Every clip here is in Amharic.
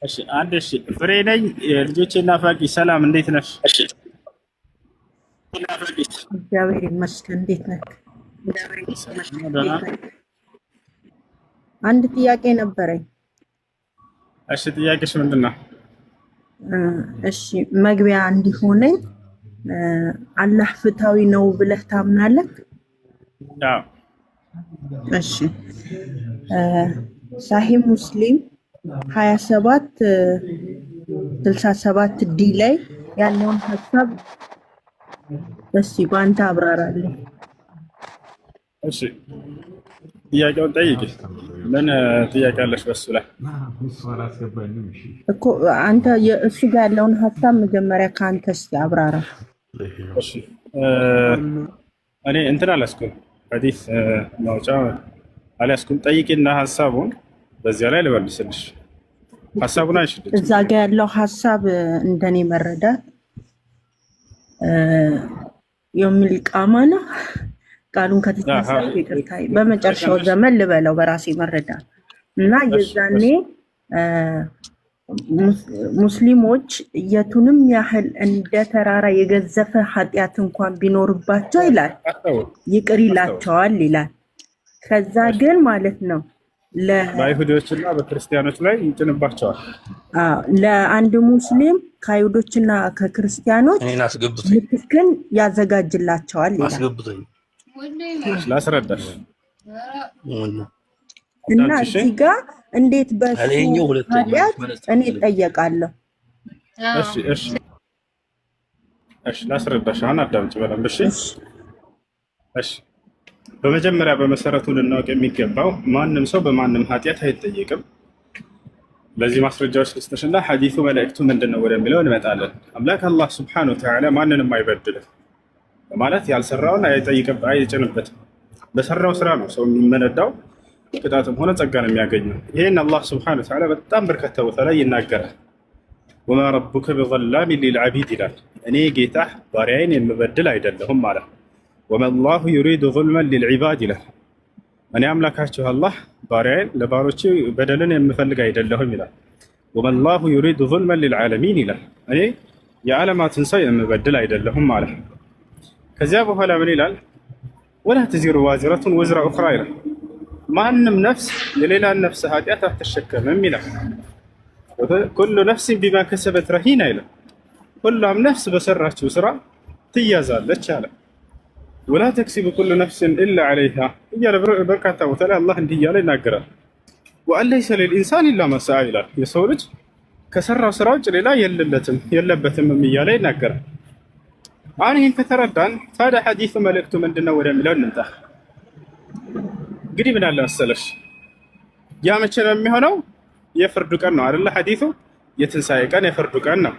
እሺ አንድ እሺ ፍሬ ነኝ ልጆቼና ፋቂ ሰላም፣ እንዴት ነሽ? እሺ እግዚአብሔር ይመስገን። እንዴት ነህ? ደህና። አንድ ጥያቄ ነበረኝ። እሺ ጥያቄሽ ምንድን ነው? እሺ መግቢያ እንዲሆነኝ አላህ ፍትሃዊ ነው ብለህ ታምናለህ? አዎ። እሺ ሳሂህ ሙስሊም 2767 ዲ ላይ ያለውን ሀሳብ እስኪ በአንተ አብራራለህ። እሺ ጥያቄውን ጠይቂ። ምን ጥያቄ አለሽ በሱ ላይ? እኮ አንተ እሱ ጋር ያለውን ሀሳብ መጀመሪያ ከአንተ እስኪ አብራራ። እሺ እኔ እንትን አላስኩም፣ ሐዲስ ማውጫ አላስኩም። ጠይቂና ሀሳቡን በዚያ ላይ ልመልስልሽ። ሀሳቡን አይሽልኝ። እዛ ጋር ያለው ሀሳብ እንደኔ መረዳት የሚል ቃማ ነው። ቃሉን ከተሳሳትኩ ይቅርታ። በመጨረሻው ዘመን ልበለው በራሴ መረዳት እና የዛኔ ሙስሊሞች የቱንም ያህል እንደ ተራራ የገዘፈ ኃጢአት እንኳን ቢኖርባቸው ይላል ይቅር ይላቸዋል ይላል። ከዛ ግን ማለት ነው በአይሁዶችና በክርስቲያኖች ላይ ይጭንባቸዋል። ለአንድ ሙስሊም ከአይሁዶችና ከክርስቲያኖች ምትክን ያዘጋጅላቸዋል ይላል። ላስረዳሽ እና እዚህ ጋር እንዴት በሱ ኃጢአት እኔ እጠየቃለሁ? እሺ ላስረዳሽ። አሁን አዳምጪ በደንብ እሺ። እሺ በመጀመሪያ በመሰረቱ ልናውቅ የሚገባው ማንም ሰው በማንም ኃጢአት አይጠየቅም። ለዚህ ማስረጃዎች ልስጥሽና ሐዲሱ መልእክቱ ምንድነው ወደሚለው እንመጣለን። አምላክ አላህ ሱብሓነሁ ወተዓላ ማንንም አይበድልም ማለት ያልሰራውን አይጭንበትም። በሰራው ስራ ነው ሰው የሚመነዳው ቅጣትም ሆነ ጸጋን የሚያገኘው። ይህን አላህ ሱብሓነሁ ወተዓላ በጣም በርካታ ቦታ ላይ ይናገራል። ወማ ረቡከ ቢዘላሚን ሊልዓቢድ ይላል። እኔ ጌታህ ባሪያዬን የምበድል አይደለሁም ማለት። ወመላሁ ዩሪዱ ዙልመን ሊልዒባድ ይላል። እኔ አምላካችሁ አላህ ባሪያዬን ለባሮቼ በደልን የምፈልግ አይደለሁም ይላል። ወመላሁ ዩሪዱ ዙልመን ሊልዓለሚን ይላል። እኔ የዓለማትን ሰው የምበድል አይደለሁም ማለት። ከዚያ በኋላ ምን ይላል? ወላ ተዚሩ ዋዚረቱን ወዝራ ኡኽራ ይላል። ማንም ነፍስ የሌላን ነፍስ ኃጢአት አትሸከምም ይላል። ኩሉ ነፍሲን ቢማ ከሰበት ረሂና ይላል። ሁሉም ነፍስ በሰራችው ስራ ትያዛለች አለ። ወላ ተክሲቡ ኩሉ ነፍስን ኢላ ዐለይሃ እያለ በርካታ ቦታ ላይ አላህ እንዲህ እያለ ይናገራል። ወአን ለይሰ ሊልኢንሳን ኢላ ማ ሰዓ ይላል። የሰው ልጅ ከሰራው ስራ ውጭ ሌላ የለበትም እያለ ይናገራል። አሁን ይህን ከተረዳን ታዲያ ሐዲሱ መልእክቱ ምንድነው ወደሚለው እንምጣ። እንግዲህ ምን አለ መሰለሽ፣ ያ መቼ ነው የሚሆነው? የፍርዱ ቀን ነው አይደለ? ሐዲሱ የትንሣኤ ቀን የፍርዱ ቀን ነው።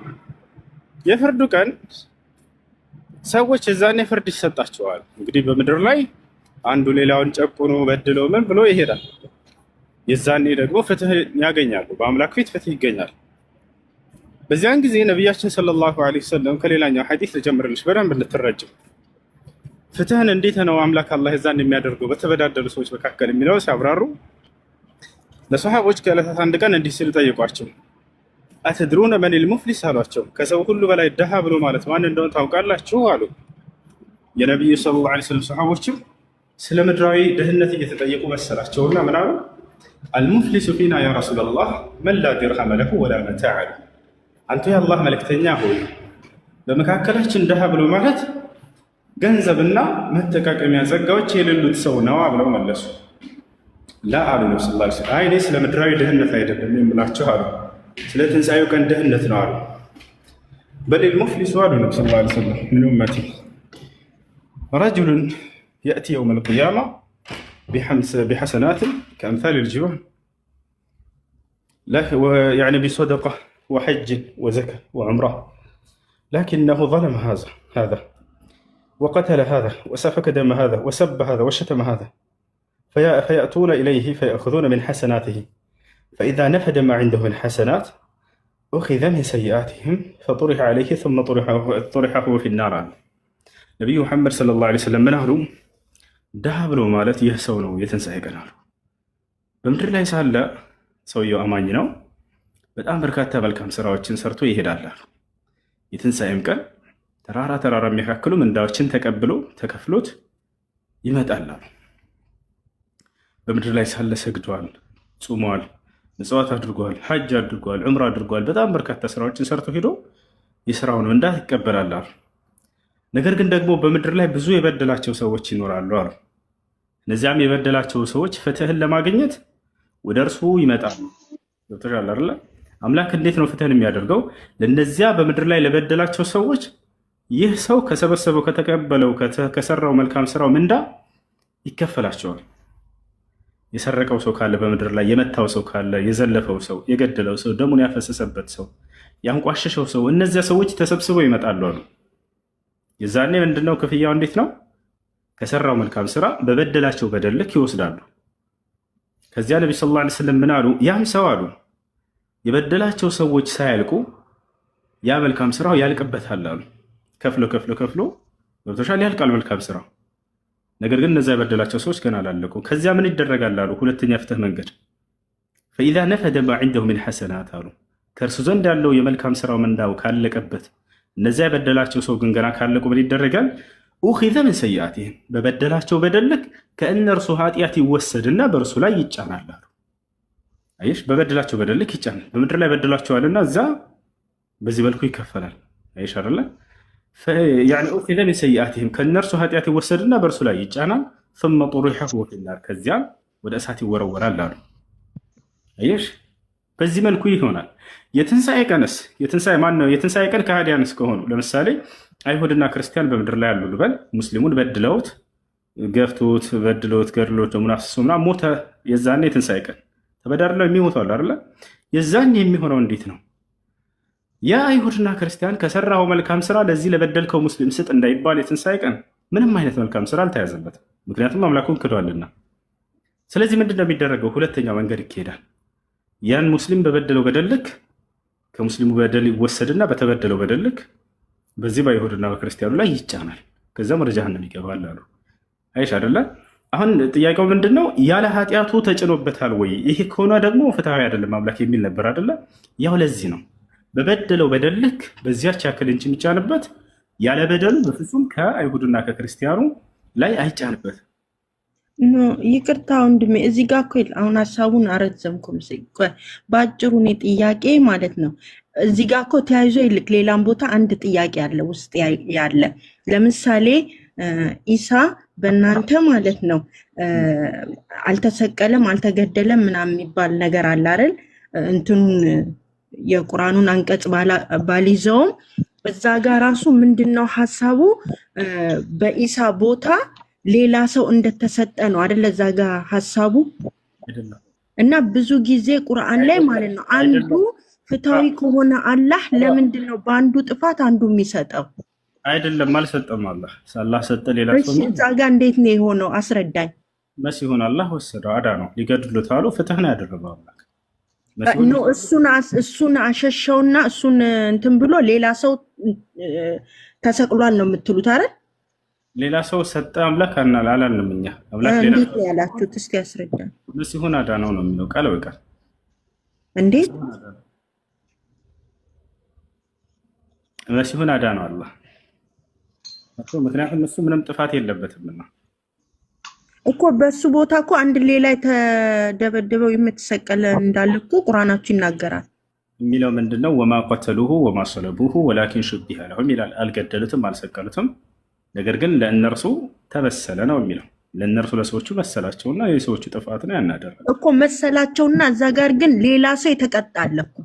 የፍርዱ ቀን ሰዎች የዛኔ ፍርድ ይሰጣቸዋል። እንግዲህ በምድር ላይ አንዱ ሌላውን ጨቁኖ በድሎ ምን ብሎ ይሄዳል። የዛኔ ደግሞ ፍትህ ያገኛሉ። በአምላክ ፊት ፍትህ ይገኛል። በዚያን ጊዜ ነቢያችን ሰለላሁ ዐለይሂ ወሰለም ከሌላኛው ሐዲስ ልጀምርልሽ በደንብ እንድትረጅም ፍትህን እንዴት ነው አምላክ አላህ የዛን የሚያደርገው በተበዳደሉ ሰዎች መካከል የሚለው ሲያብራሩ ለሰሃቦች ከዕለታት አንድ ቀን እንዲህ ሲሉ ጠይቋቸው፣ አተድሩነ መኒል ሙፍሊስ አሏቸው። ከሰው ሁሉ በላይ ደሃ ብሎ ማለት ማን እንደሆነ ታውቃላችሁ አሉ። የነቢዩ ሰለላሁ ዐለይሂ ወሰለም ሰሃቦችም ስለ ምድራዊ ድህነት እየተጠየቁ መሰላቸውና ምን አሉ? አልሙፍሊሱ ፊና ያ ረሱለላህ መን ላ ዲርሃመ ለሁ ወላ መታዕ አሉ። አንተ የአላህ መልእክተኛ ሆይ በመካከላችን ደሃ ብሎ ማለት ገንዘብና መጠቃቀሚያ ጸጋዎች የሌሉት ሰው ነው ብለው መለሱ። ላ አሉ ነብዩ ሰለላሁ ዐለይሂ ወሰለም፣ አይ እኔ ስለ ምድራዊ ድህነት አይደለም የምላችሁ አሉ፣ ስለ ትንሣኤው ቀን ድህነት ነው አሉ። በሊል ሙፍሊሱ አሉ ነብዩ ሰለላሁ ዐለይሂ ወሰለም ምን ኡመቲ ረጁሉን የእቲ የውም አልቂያማ ቢሐሰናትን ከአምሳል ልጅባል يعني بصدقة وحج وزكاة وعمرة لكنه ظلم هذا وقتل هذا وسفك دم هذا وسب هذا وشتم هذا فيأتون إليه فيأخذون من حسناته فإذا نفد ما عنده من حسنات أخذ من سيئاتهم فطرح عليه ثم طرحه في النار. نبي محمد صلى الله عليه وسلم من أهله دهب له مالت يهسونه يتنسى قناه بمدر لا يسأل ሰውየው አማኝ ነው። በጣም በርካታ መልካም ስራዎችን ሰርቶ ይሄዳል አሉ። የትንሣኤም ቀን ተራራ ተራራ የሚያካክሉ ምንዳዎችን ተቀብሎ ተከፍሎት ይመጣል አሉ። በምድር ላይ ሳለ ሰግዷል፣ ጾሟል፣ ምጽዋት አድርጓል፣ ሐጅ አድርጓል፣ ዑምራ አድርጓል። በጣም በርካታ ስራዎችን ሰርቶ ሄዶ የስራውን ምንዳ ይቀበላል አሉ። ነገር ግን ደግሞ በምድር ላይ ብዙ የበደላቸው ሰዎች ይኖራሉ አሉ። እነዚያም የበደላቸው ሰዎች ፍትህን ለማግኘት ወደ እርሱ ይመጣሉ። ገብቶሻል አይደለ? አምላክ እንዴት ነው ፍትህን የሚያደርገው? ለነዚያ በምድር ላይ ለበደላቸው ሰዎች ይህ ሰው ከሰበሰበው ከተቀበለው ከሰራው መልካም ስራው ምንዳ ይከፈላቸዋል። የሰረቀው ሰው ካለ በምድር ላይ የመታው ሰው ካለ፣ የዘለፈው ሰው፣ የገደለው ሰው፣ ደሙን ያፈሰሰበት ሰው፣ ያንቋሸሸው ሰው፣ እነዚያ ሰዎች ተሰብስበው ይመጣሉ አሉ። የዛኔ ምንድነው ክፍያው? እንዴት ነው? ከሰራው መልካም ስራ በበደላቸው በደል ልክ ይወስዳሉ። ከዚያ ነቢ ሰለላሁ ዐለይሂ ወሰለም ምን አሉ? ያም ሰው አሉ የበደላቸው ሰዎች ሳያልቁ ያ መልካም ስራው ያልቅበታል አሉ። ከፍሎ ከፍሎ ከፍሎ ገብቶሻል፣ ያልቃል መልካም ስራው። ነገር ግን እነዚያ የበደላቸው ሰዎች ገና አላለቁ። ከዚያ ምን ይደረጋል አሉ? ሁለተኛ ፍትህ መንገድ ፈኢዛ ነፈደ ማ ዐንደሁ ሚን ሐሰናት አሉ። ከእርሱ ዘንድ ያለው የመልካም ስራው ምንዳው ካለቀበት፣ እነዚያ የበደላቸው ሰው ግን ገና ካለቁ ምን ይደረጋል? ኡኺዘ ምን ሰይአቲሂም በበደላቸው በደል ልክ ከእነርሱ ኃጢአት ይወሰድና በእርሱ ላይ ይጫናል አሉ። አየሽ፣ በበደላቸው በደል ልክ ይጫናል። በምድር ላይ በደላቸዋልና እዛ በዚህ መልኩ ይከፈላል። አየሽ አይደለ? ኡኺዘ ሚን ሰይአቲሂም ከእነርሱ ኃጢአት ይወሰድና በእርሱ ላይ ይጫናል። ثم طرح هو في النار ከዚያም ወደ እሳት ይወረወራል አሉ። አየሽ፣ በዚህ መልኩ ይሆናል። የትንሣኤ ቀንስ የትንሣኤ ቀን ከሃዲያንስ ከሆኑ ለምሳሌ አይሁድና ክርስቲያን በምድር ላይ ያሉ ልበል፣ ሙስሊሙን በድለውት ገፍቶት በድለውት ገድሎት ደሙን አፍስሶ ምናምን ሞተ። የዛኔ የትንሣኤ ቀን ተበዳድለው የሚሞቱ አሉ አይደለ? የዛኔ የሚሆነው እንዴት ነው? ያ አይሁድና ክርስቲያን ከሰራው መልካም ስራ ለዚህ ለበደልከው ሙስሊም ስጥ እንዳይባል የትንሣኤ ቀን ምንም አይነት መልካም ስራ አልተያዘበትም። ምክንያቱም አምላኩን ክዷልና። ስለዚህ ምንድን ነው የሚደረገው? ሁለተኛ መንገድ ይካሄዳል። ያን ሙስሊም በበደለው በደል ልክ ከሙስሊሙ በደል ይወሰድና በተበደለው በደል ልክ በዚህ በአይሁድና በክርስቲያኑ ላይ ይጫናል። ከዚያም ወደ ጀሃነም ይገባል አሉ። አይሽ አይደለ? አሁን ጥያቄው ምንድን ነው? ያለ ኃጢአቱ ተጭኖበታል ወይ? ይሄ ከሆነ ደግሞ ፍትሐዊ አይደለም አምላክ የሚል ነበር አይደለ? ያው ለዚህ ነው በበደለው በደል ልክ በዚያች ያክል እንጂ የሚጫንበት፣ ያለ በደሉ በፍጹም ከአይሁድና ከክርስቲያኑ ላይ አይጫንበት። ይቅርታ ወንድሜ፣ እዚህ ጋር እኮ አሁን ሀሳቡን አረዘምኩም። በአጭሩ እኔ ጥያቄ ማለት ነው እዚህ ጋር እኮ ተያይዞ ይልቅ ሌላም ቦታ አንድ ጥያቄ አለ ውስጥ ያለ። ለምሳሌ ኢሳ በእናንተ ማለት ነው አልተሰቀለም አልተገደለም ምናምን የሚባል ነገር አለ አይደል? እንትኑን የቁርአኑን አንቀጽ ባሊዘውም እዛ ጋር ራሱ ምንድነው ሀሳቡ? በኢሳ ቦታ ሌላ ሰው እንደተሰጠ ነው አይደል? እዛ ጋር ሀሳቡ እና ብዙ ጊዜ ቁርአን ላይ ማለት ነው አንዱ ፍትሃዊ ከሆነ አላህ ለምንድን ነው በአንዱ ጥፋት አንዱ የሚሰጠው? አይደለም፣ አልሰጠም። አላህ ሰጠ፣ ሌላ ሰው ነው። እዛ ጋር እንዴት ነው የሆነው? አስረዳኝ። መሲሁን አላህ ወሰደው፣ አዳ ነው ሊገድሉት አሉ። ፍትህ ነው ያደረገው አላህ። እሱን አሸሸውና እሱን እንትን ብሎ ሌላ ሰው ተሰቅሏል ነው የምትሉት አይደል? ሌላ ሰው ሰጠ አምላክ አላልንም እኛ። አምላክ ሌላ እንዴት ነው ያላችሁት? እስኪ ያስረዳኝ። መሲሁን አዳ ነው የሚለው ቃል በቃል እንዴት መሲሁን አዳ ነው አላህ። ምክንያቱም እሱ ምንም ጥፋት የለበትምና እኮ በሱ ቦታ እኮ አንድ ሌላ የተደበደበው የምትሰቀለ እንዳለ እኮ ቁርአናችሁ ይናገራል። የሚለው ምንድነው? ወማ ቀተሉሁ ወማ ሰለቡሁ ወላኪን ሹቢሀ ለሁም ይላል። አልገደሉትም አልሰቀሉትም፣ ነገር ግን ለእነርሱ ተመሰለ ነው የሚለው። ለእነርሱ ለሰዎቹ መሰላቸውና የሰዎቹ ጥፋት ነው ያናደረ እኮ መሰላቸውና እዛ ጋር ግን ሌላ ሰው የተቀጣለ እኮ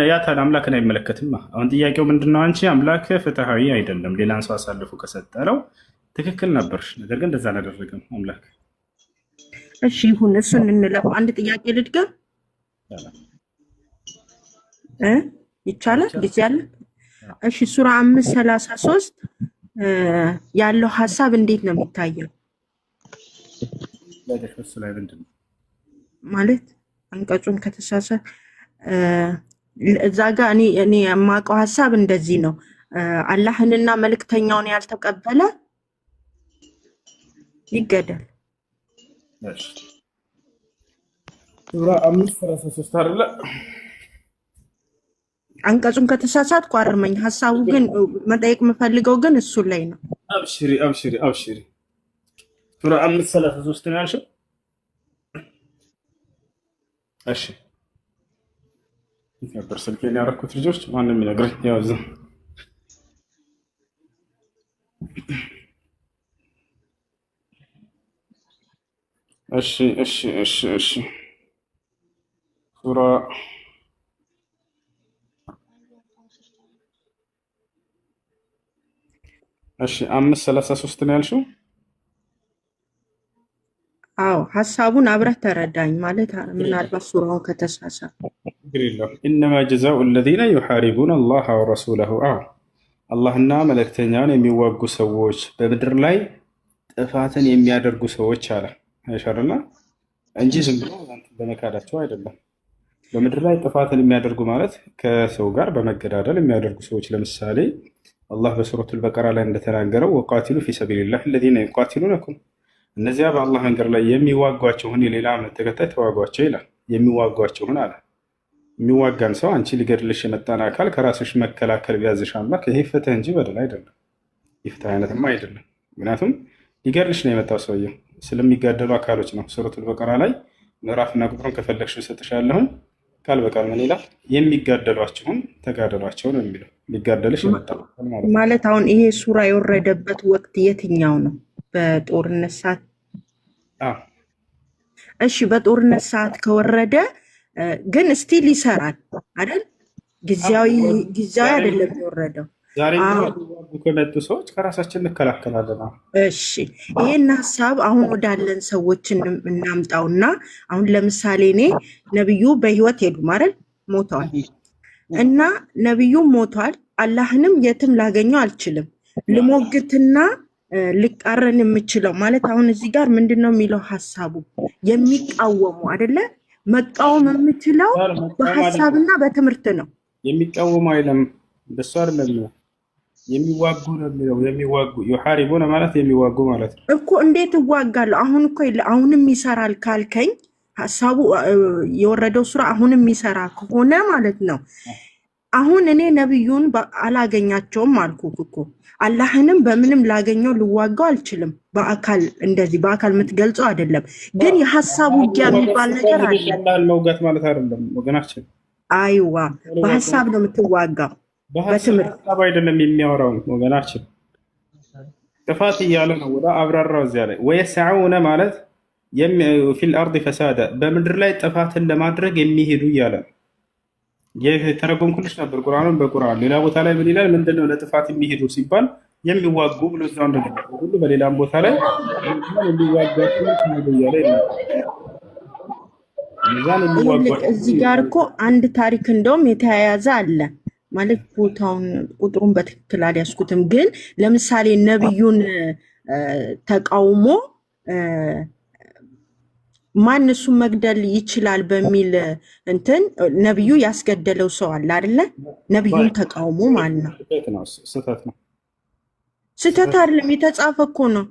ያ ታዲያ አምላክን አይመለከትማ። አሁን ጥያቄው ምንድነው? አንቺ አምላክ ፍትሃዊ አይደለም ሌላን ሰው አሳልፎ ከሰጠለው ትክክል ነበርሽ፣ ነገር ግን እንደዛ አላደረገም አምላክ። እሺ ይሁን፣ እሱን እንለፍ። አንድ ጥያቄ ልድገም ይቻላል? ጊዜ አለ? እሺ ሱራ 5:33 ያለው ሀሳብ እንዴት ነው የሚታየው? ማለት አንቀጹን ከተሳሰ እዛ ጋር እኔ የማውቀው ሀሳብ እንደዚህ ነው። አላህንና መልእክተኛውን ያልተቀበለ ይገደል። ሱራ 5:33 አይደለ? አንቀጹን ከተሳሳትኩ አርመኝ። ሀሳቡ ግን መጠየቅ የምፈልገው ግን እሱ ላይ ነው። አብሽሪ አብሽሪ አብሽሪ። ሱራ 5:33 ነው ያልሽው? እሺ ነበር ስልኬን ያደረኩት ልጆች ማንም ይነግረኝ ያው እዛ እሺ እሺ እሺ እሺ ሱራ እሺ 5:33 ነው ያልሽው? አዎ ሀሳቡን አብረህ ተረዳኝ ማለት ምናልባት ሱራውን ከተሳሳት ኢነማ ጀዛኡ አለዚነ ዩሓሪቡነ አላህ ወረሱለሁ አላህና መልእክተኛውን የሚዋጉ ሰዎች በምድር ላይ ጥፋትን የሚያደርጉ ሰዎች አለ አይሻርና እንጂ ዝም ብሎ በመካዳቸው አይደለም። በምድር ላይ ጥፋትን የሚያደርጉ ማለት ከሰው ጋር በመገዳደል የሚያደርጉ ሰዎች ለምሳሌ አላህ በሱረቱል በቀራ ላይ እንደተናገረው ወቃቲሉ ፊ ሰቢልላህ አለዚነ ዩቃቲሉነኩም እነዚያ በአላህ መንገድ ላይ የሚዋጓቸውን የሌላ እምነት ተከታይ ተዋጓቸው ይላል። የሚዋጓቸውን አለ። የሚዋጋን ሰው አንቺ ሊገድልሽ የመጣን አካል ከራስሽ መከላከል ቢያዝሽ አምላክ ይሄ ፍትህ እንጂ በደል አይደለም። የፍትህ አይነትማ አይደለም። ምክንያቱም ሊገድልሽ ነው የመጣው ሰውየው ስለሚጋደሉ አካሎች ነው። ሱረቱል በቀራ ላይ ምዕራፍና ቁጥሩን ከፈለግሽ እሰጥሻለሁ። ቃል በቃል ምን ይላል? የሚጋደሏችሁን ተጋደሏቸው ነው የሚለው። ሊጋደልሽ የመጣው ማለት አሁን ይሄ ሱራ የወረደበት ወቅት የትኛው ነው? በጦርነት ሰዓት? እሺ በጦርነት ሰዓት ከወረደ ግን ስቲል ይሰራል አይደል? ጊዜያዊ አይደለም የወረደው። ዛሬ ከመጡ ሰዎች ከራሳችን እንከላከላለን። እሺ ይሄን ሀሳብ አሁን ወዳለን ሰዎች እናምጣውና አሁን ለምሳሌ እኔ ነብዩ በህይወት ሄዱ ማለት ሞተዋል እና ነብዩ ሞቷል። አላህንም የትም ላገኘው አልችልም። ልሞግትና ልቃረን የምችለው ማለት አሁን እዚህ ጋር ምንድነው የሚለው ሀሳቡ የሚቃወሙ አይደለ? መቃወም የምችለው በሀሳብና በትምህርት ነው። የሚቃወሙ አይደለም እንደሱ አይደለም የሚዋጉ ነው የሚለው። የሚዋጉ ይሐሪቡነ ማለት የሚዋጉ ማለት ነው እኮ። እንዴት እዋጋለሁ? አሁን እኮ አሁንም ይሰራል ካልከኝ ሀሳቡ የወረደው ሱራ አሁንም ይሰራ ከሆነ ማለት ነው። አሁን እኔ ነብዩን አላገኛቸውም አልኩክ እኮ። አላህንም በምንም ላገኘው ልዋጋው አልችልም። በአካል እንደዚህ በአካል የምትገልጸው አይደለም። ግን የሀሳብ ውጊያ የሚባል ነገር አለ። አላህን መውጋት ማለት አይደለም ወገናችን። አይዋ በሀሳብ ነው የምትዋጋው፣ በትምህርት አይደለም የሚያወራው ወገናችን። ጥፋት እያለ ነው ወደ አብራራው እዚያ ላይ ወየስዐውነ ማለት ፊል አርድ ፈሳዳ በምድር ላይ ጥፋትን ለማድረግ የሚሄዱ እያለ ነው። የተረጎምኩልሽ ነበር ቁርአኑን በቁርአን ሌላ ቦታ ላይ ምን ይላል? ምንድነው ለጥፋት የሚሄዱ ሲባል የሚዋጉ ብሎ እዛው እንደተናገረ ሁሉ በሌላም ቦታ ላይ የሚዋጉ እያለ ይላል። እዚህ ጋር እኮ አንድ ታሪክ እንደውም የተያያዘ አለ ማለት ቦታውን ቁጥሩን በትክክል አልያዝኩትም፣ ግን ለምሳሌ ነብዩን ተቃውሞ ማን እሱን መግደል ይችላል በሚል እንትን ነብዩ ያስገደለው ሰው አለ አይደለ? ነብዩን ተቃውሞ ማለት ነው። ስህተት ነው። ስህተት አይደለም፣ የተጻፈ እኮ ነው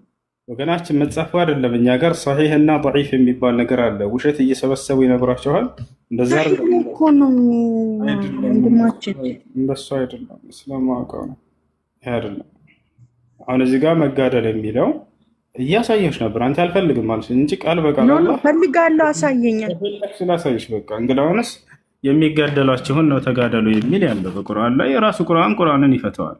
ወገናችን። መጻፉ አይደለም እኛ ጋር ሰሒህ እና ضعيف የሚባል ነገር አለ። ውሸት እየሰበሰቡ ይነግሯቸዋል። እንደዛ እኮ ነው ወንድማችን። እንደሱ አይደለም። ስለማውቀው ነው ይሄ አይደለም። አሁን እዚህ ጋር መጋደል የሚለው እያሳየሽ ነበር። አንተ አልፈልግም ማለት እንጂ ቃል በቃል ነው ፈልጋለሁ አሳየኛል። ስላሳየሽ በቃ እንግዳውንስ የሚጋደሏችሁን ነው ተጋደሉ የሚል ያለው በቁርአን ላይ የራሱ ቁርአንን ይፈተዋል።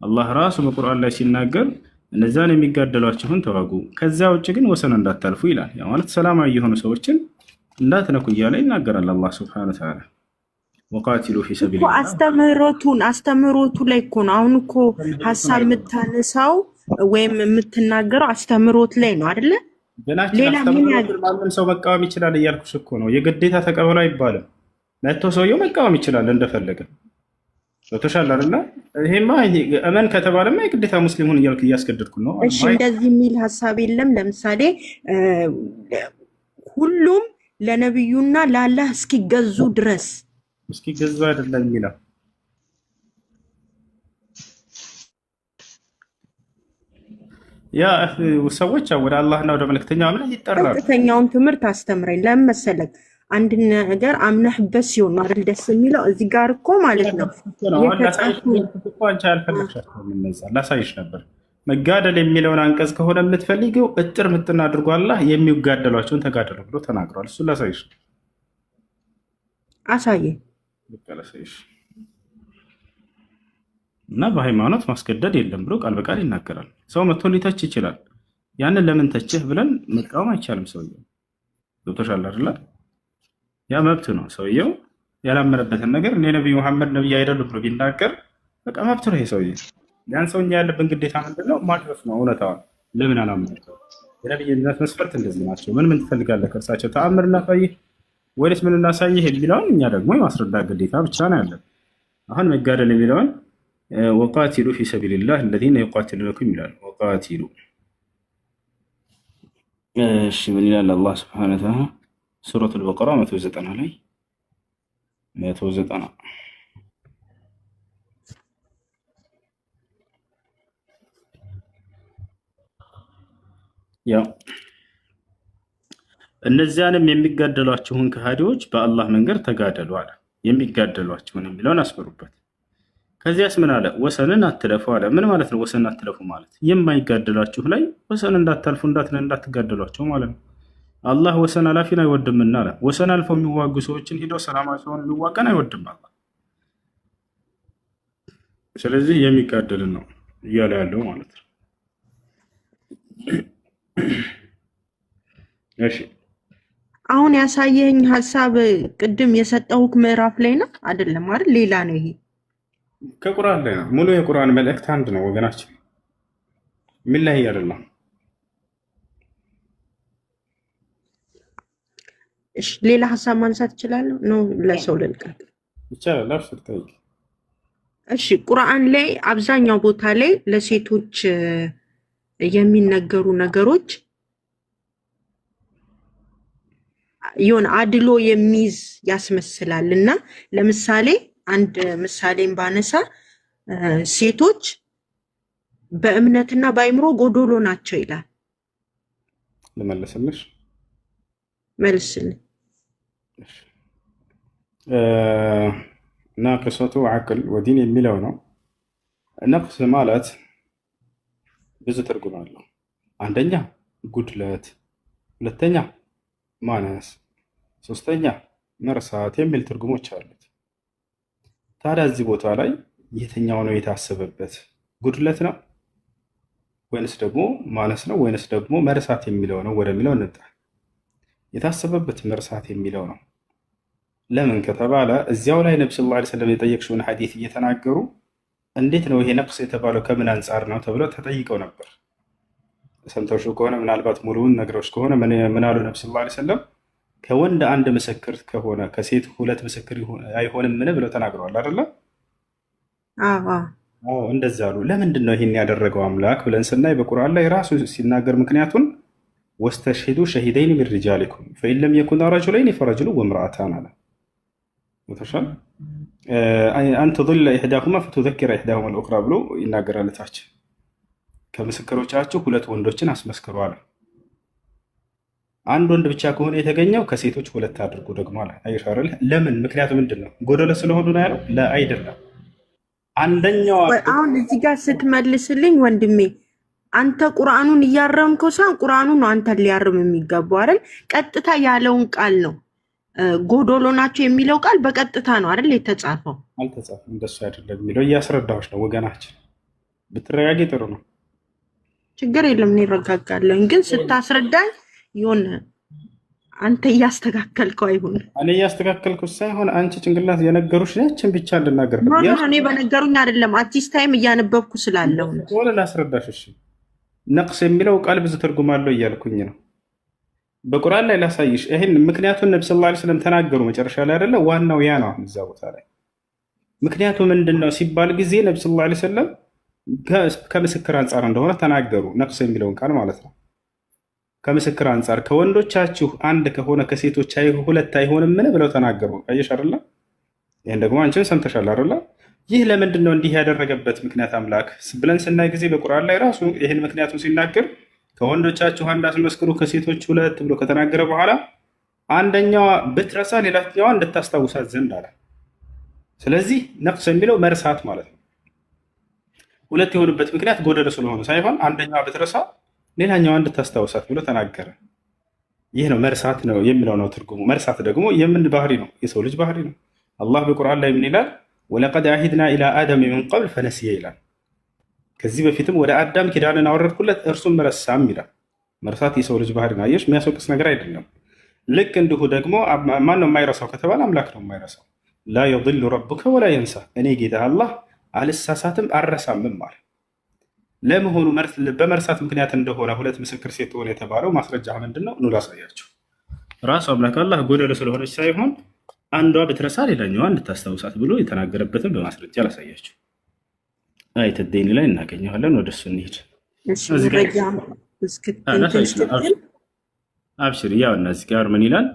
አላህ ራሱ በቁርአን ላይ ሲናገር እነዛን የሚጋደሏችሁን ተዋጉ፣ ከዛ ውጭ ግን ወሰን እንዳታልፉ ይላል። ያ ማለት ሰላማዊ የሆኑ ሰዎችን እንዳትነኩ እያለ ይናገራል አላህ ሱብሓነሁ ወተዓላ። ወቃቲሉ ፊ ሰቢሊላህ አስተምህሮቱ ላይ እኮ ነው። አሁን እኮ ሀሳብ የምታነሳው ወይም የምትናገረው አስተምህሮት ላይ ነው አይደለ? ሌላ ምን ያድርግ? ማንም ሰው መቃወም ይችላል እያልኩሽ እኮ ነው። የግዴታ ተቀበሉ አይባልም። መጥቶ ሰውየው መቃወም ይችላል እንደፈለገ። ወተሻለ አይደለ? ይሄማ እመን ከተባለማ የግዴታ ሙስሊም ሁን እያልኩ እያስገደድኩ ነው። እሺ እንደዚህ የሚል ሀሳብ የለም። ለምሳሌ ሁሉም ለነብዩና ለአላህ እስኪገዙ ድረስ እስኪገዙ አይደለም የሚለው ያ ሰዎች ወደ አላህና ወደ መልእክተኛው ምን ይጠራሉ? ቀጥተኛውን ትምህርት አስተምረኝ። ለምን መሰለህ አንድ ነገር አምነህበት ሲሆን ነው አይደል ደስ የሚለው። እዚህ ጋር እኮ ማለት ነው የተጻፉ ላሳይሽ ነበር። መጋደል የሚለውን አንቀጽ ከሆነ የምትፈልጊው እጥር ምጥን አድርጎ አላህ የሚጋደሏቸውን ተጋደሉ ብሎ ተናግሯል። እሱ ላሳይሽ። አሳየ ላሳይሽ እና በሃይማኖት ማስገደድ የለም ብሎ ቃል በቃል ይናገራል። ሰው መጥቶ ሊተች ይችላል። ያንን ለምን ተችህ ብለን መቃወም አይቻልም። ሰውየው ገብቶሻል አይደለ? ያ መብት ነው። ሰውየው ያላመነበትን ነገር እኔ ነቢዩ መሐመድ ነቢይ አይደሉ ብሎ ቢናገር በቃ መብት ነው። ይሄ ሰውዬ ያን ሰውኛ ያለብን ግዴታ ምንድነው? ማድረስ ነው። እውነታውን ለምን አላመነ? የነቢይነት መስፈርት እንደዚህ ናቸው። ምን ትፈልጋለህ ከእርሳቸው? ተአምር እናሳይህ ወይስ ምን እናሳይህ የሚለውን እኛ ደግሞ የማስረዳት ግዴታ ብቻ ነው ያለን። አሁን መጋደል የሚለውን ወቃቲሉ ፊ ሰቢልላህ አለዚነ ዩቃቲሉነኩም ይላል። ወቃቲሉ እሺ፣ ምን ይላል አላህ ሱብሓነሁ ወተዓላ ሱረቱል በቀራ 190 ላይ 190 ያው እነዚያንም የሚጋደሏችሁን ከሃዲዎች በአላህ መንገድ ተጋደሉ አለ። የሚጋደሏችሁን የሚለውን አስመሩበት። ከዚያስ ምን አለ? ወሰንን አትለፉ አለ። ምን ማለት ነው ወሰንን አትለፉ ማለት? የማይጋደሏችሁ ላይ ወሰን እንዳታልፉ እንዳትጋደሏቸው ማለት ነው። አላህ ወሰን አላፊን አይወድምና አለ። ወሰን አልፈው የሚዋጉ ሰዎችን ሂደው ሰላማዊ ሲሆን የሚዋጋን አይወድም አላህ። ስለዚህ የሚጋደልን ነው እያለ ያለው ማለት ነው። እሺ አሁን ያሳየኝ ሀሳብ ቅድም የሰጠሁት ምዕራፍ ላይ ነው አይደለም አይደል? ሌላ ነው ይሄ ከቁርአን ላይ ነው። ሙሉ የቁርአን መልእክት አንድ ነው ወገናችን፣ ሚላሂ አይደለም። እሺ ሌላ ሀሳብ ማንሳት እችላለሁ ነው? ለሰው ልልቀቅ ይቻላል። አብሽር ጠይቅ። እሺ ቁርአን ላይ አብዛኛው ቦታ ላይ ለሴቶች የሚነገሩ ነገሮች የሆነ አድሎ የሚይዝ ያስመስላል። እና ለምሳሌ አንድ ምሳሌን ባነሳ ሴቶች በእምነትና በአይምሮ ጎዶሎ ናቸው ይላል። ልመልስልሽ? መልስልኝ። ናቅሰቱ ዓቅል ወዲን የሚለው ነው። ነቅስ ማለት ብዙ ትርጉም አለው። አንደኛ ጉድለት፣ ሁለተኛ ማነስ፣ ሶስተኛ መርሳት የሚል ትርጉሞች አሉት። ታዲያ እዚህ ቦታ ላይ የትኛው ነው የታሰበበት? ጉድለት ነው ወይንስ ደግሞ ማነስ ነው ወይንስ ደግሞ መርሳት የሚለው ነው ወደሚለው እንጣ። የታሰበበት መርሳት የሚለው ነው። ለምን ከተባለ እዚያው ላይ ነብዩ ሰለላሁ ዐለይሂ ወሰለም የጠየቅሽውን ሐዲስ እየተናገሩ እንዴት ነው ይሄ ነቅስ የተባለው ከምን አንጻር ነው ተብለው ተጠይቀው ነበር። ሰምተውሽ ከሆነ ምናልባት ሙሉውን ነግረውሽ ከሆነ ምን አሉ ነብዩ ሰለላሁ ዐለይሂ ወሰለም? ከወንድ አንድ ምስክር ከሆነ ከሴት ሁለት ምስክር አይሆንም ምን ብለው ተናግረዋል አይደለ? አዎ እንደዛ አሉ። ለምንድን ነው ይሄን ያደረገው አምላክ ብለን ስናይ በቁርአን ላይ ራሱ ሲናገር ምክንያቱን ወስተሽሂዱ ሸሂደይን ሚን ሪጃሊኩም ፈኢን ለም የኩና ረጁለይን ፈረጁሉ ወምርአታን አለ። ወተሻል አንተ ضل ኢህዳሁማ ፈቱዘኪረ ኢህዳሁማ አልኡኽራ ብሎ ይናገራል። ታች ከምስክሮቻችሁ ሁለት ወንዶችን አስመስክሩ አለ። አንድ ወንድ ብቻ ከሆነ የተገኘው ከሴቶች ሁለት አድርጎ ደግሞ አለ። አይሻረል ለምን? ምክንያቱ ምንድን ነው? ጎደሎ ስለሆኑ ነው ያለው? አይደለም። አንደኛው አሁን እዚህ ጋር ስትመልስልኝ ወንድሜ አንተ ቁርአኑን እያረምከው ሳይሆን ቁርአኑ ነው አንተ ሊያርም የሚገባው አይደል? ቀጥታ ያለውን ቃል ነው። ጎዶሎ ናቸው የሚለው ቃል በቀጥታ ነው አይደል የተጻፈው? አልተጻፈም። እንደሱ አይደለም የሚለው እያስረዳዎች ነው ወገናችን። ብትረጋጊ ጥሩ ነው። ችግር የለም እኔ እረጋጋለሁ። ግን ስታስረዳኝ ይሁን አንተ እያስተካከልከው አይሁን። እኔ እያስተካከልኩት ሳይሆን አንቺ ጭንቅላት የነገሩሽ ነችን ብቻ እንድናገር ነው። እኔ በነገሩኝ አይደለም አዲስ ታይም እያነበብኩ ስላለው ነው። ወለ ላስረዳሽ። እሺ ነቅስ የሚለው ቃል ብዙ ትርጉም አለው እያልኩኝ ነው። በቁርአን ላይ ላሳይሽ። ይሄን ምክንያቱን ነብዩ ሰለላሁ ዐለይሂ ወሰለም ተናገሩ መጨረሻ ላይ አይደለ? ዋናው ያ ነው። እዛ ቦታ ላይ ምክንያቱ ምንድነው ሲባል ጊዜ ነብዩ ሰለላሁ ዐለይሂ ወሰለም ከምስክር አንጻር እንደሆነ ተናገሩ። ነቅስ የሚለውን ቃል ማለት ነው። ከምስክር አንጻር ከወንዶቻችሁ አንድ ከሆነ ከሴቶች ሁለት አይሆንም ምን ብለው ተናገሩ። አየሽ አይደለ? ይሄን ደግሞ አንቺን ሰምተሻል አይደለ? ይህ ለምንድን ነው እንዲህ ያደረገበት ምክንያት አምላክ ብለን ስናይ ጊዜ በቁርአን ላይ ራሱ ይህን ምክንያቱን ሲናገር ከወንዶቻችሁ አንድ አስመስክሩ ከሴቶች ሁለት ብሎ ከተናገረ በኋላ አንደኛዋ ብትረሳ ሌላኛዋ እንድታስታውሳት ዘንድ አለ። ስለዚህ ነቅስ የሚለው መርሳት ማለት ነው። ሁለት የሆኑበት ምክንያት ጎደሎ ስለሆነ ሳይሆን አንደኛዋ ብትረሳ ሌላኛዋ እንድታስታውሳት ብሎ ተናገረ። ይህ ነው መርሳት ነው የሚለው ነው ትርጉሙ። መርሳት ደግሞ የምን ባህሪ ነው? የሰው ልጅ ባህሪ ነው። አላህ በቁርአን ላይ ምን ይላል? ወለቀድ አሂድና ኢላ አደም ሚን ቀብል ፈነሲየ ይላል። ከዚህ በፊትም ወደ አዳም ኪዳንን አወረድኩለት እርሱም ረሳም ይላል። መርሳት የሰው ልጅ ባህሪ ነው። አየሽ፣ የሚያስወቅስ ነገር አይደለም። ልክ እንዲሁ ደግሞ ማን ነው የማይረሳው ከተባለ አምላክ ነው የማይረሳው። ላ የضሉ ረቡከ ወላ የንሳ፣ እኔ ጌታ አላህ አልሳሳትም አልረሳምም ማለት። ለመሆኑ በመርሳት ምክንያት እንደሆነ ሁለት ምስክር ሴት ሆነ የተባለው ማስረጃ ምንድን ነው? ኑ ላሳያቸው። ራሱ አምላክ አላህ ጎደሎ ስለሆነች ሳይሆን አንዷ ብትረሳ ሌላኛዋ እንድታስታውሳት ብሎ የተናገረበትን በማስረጃ ላሳያቸው። አየተ ዴን ላይ እናገኘዋለን። ወደሱ እንሂድ። አብሽር። ያው እነዚህ ጋር ምን ይላል?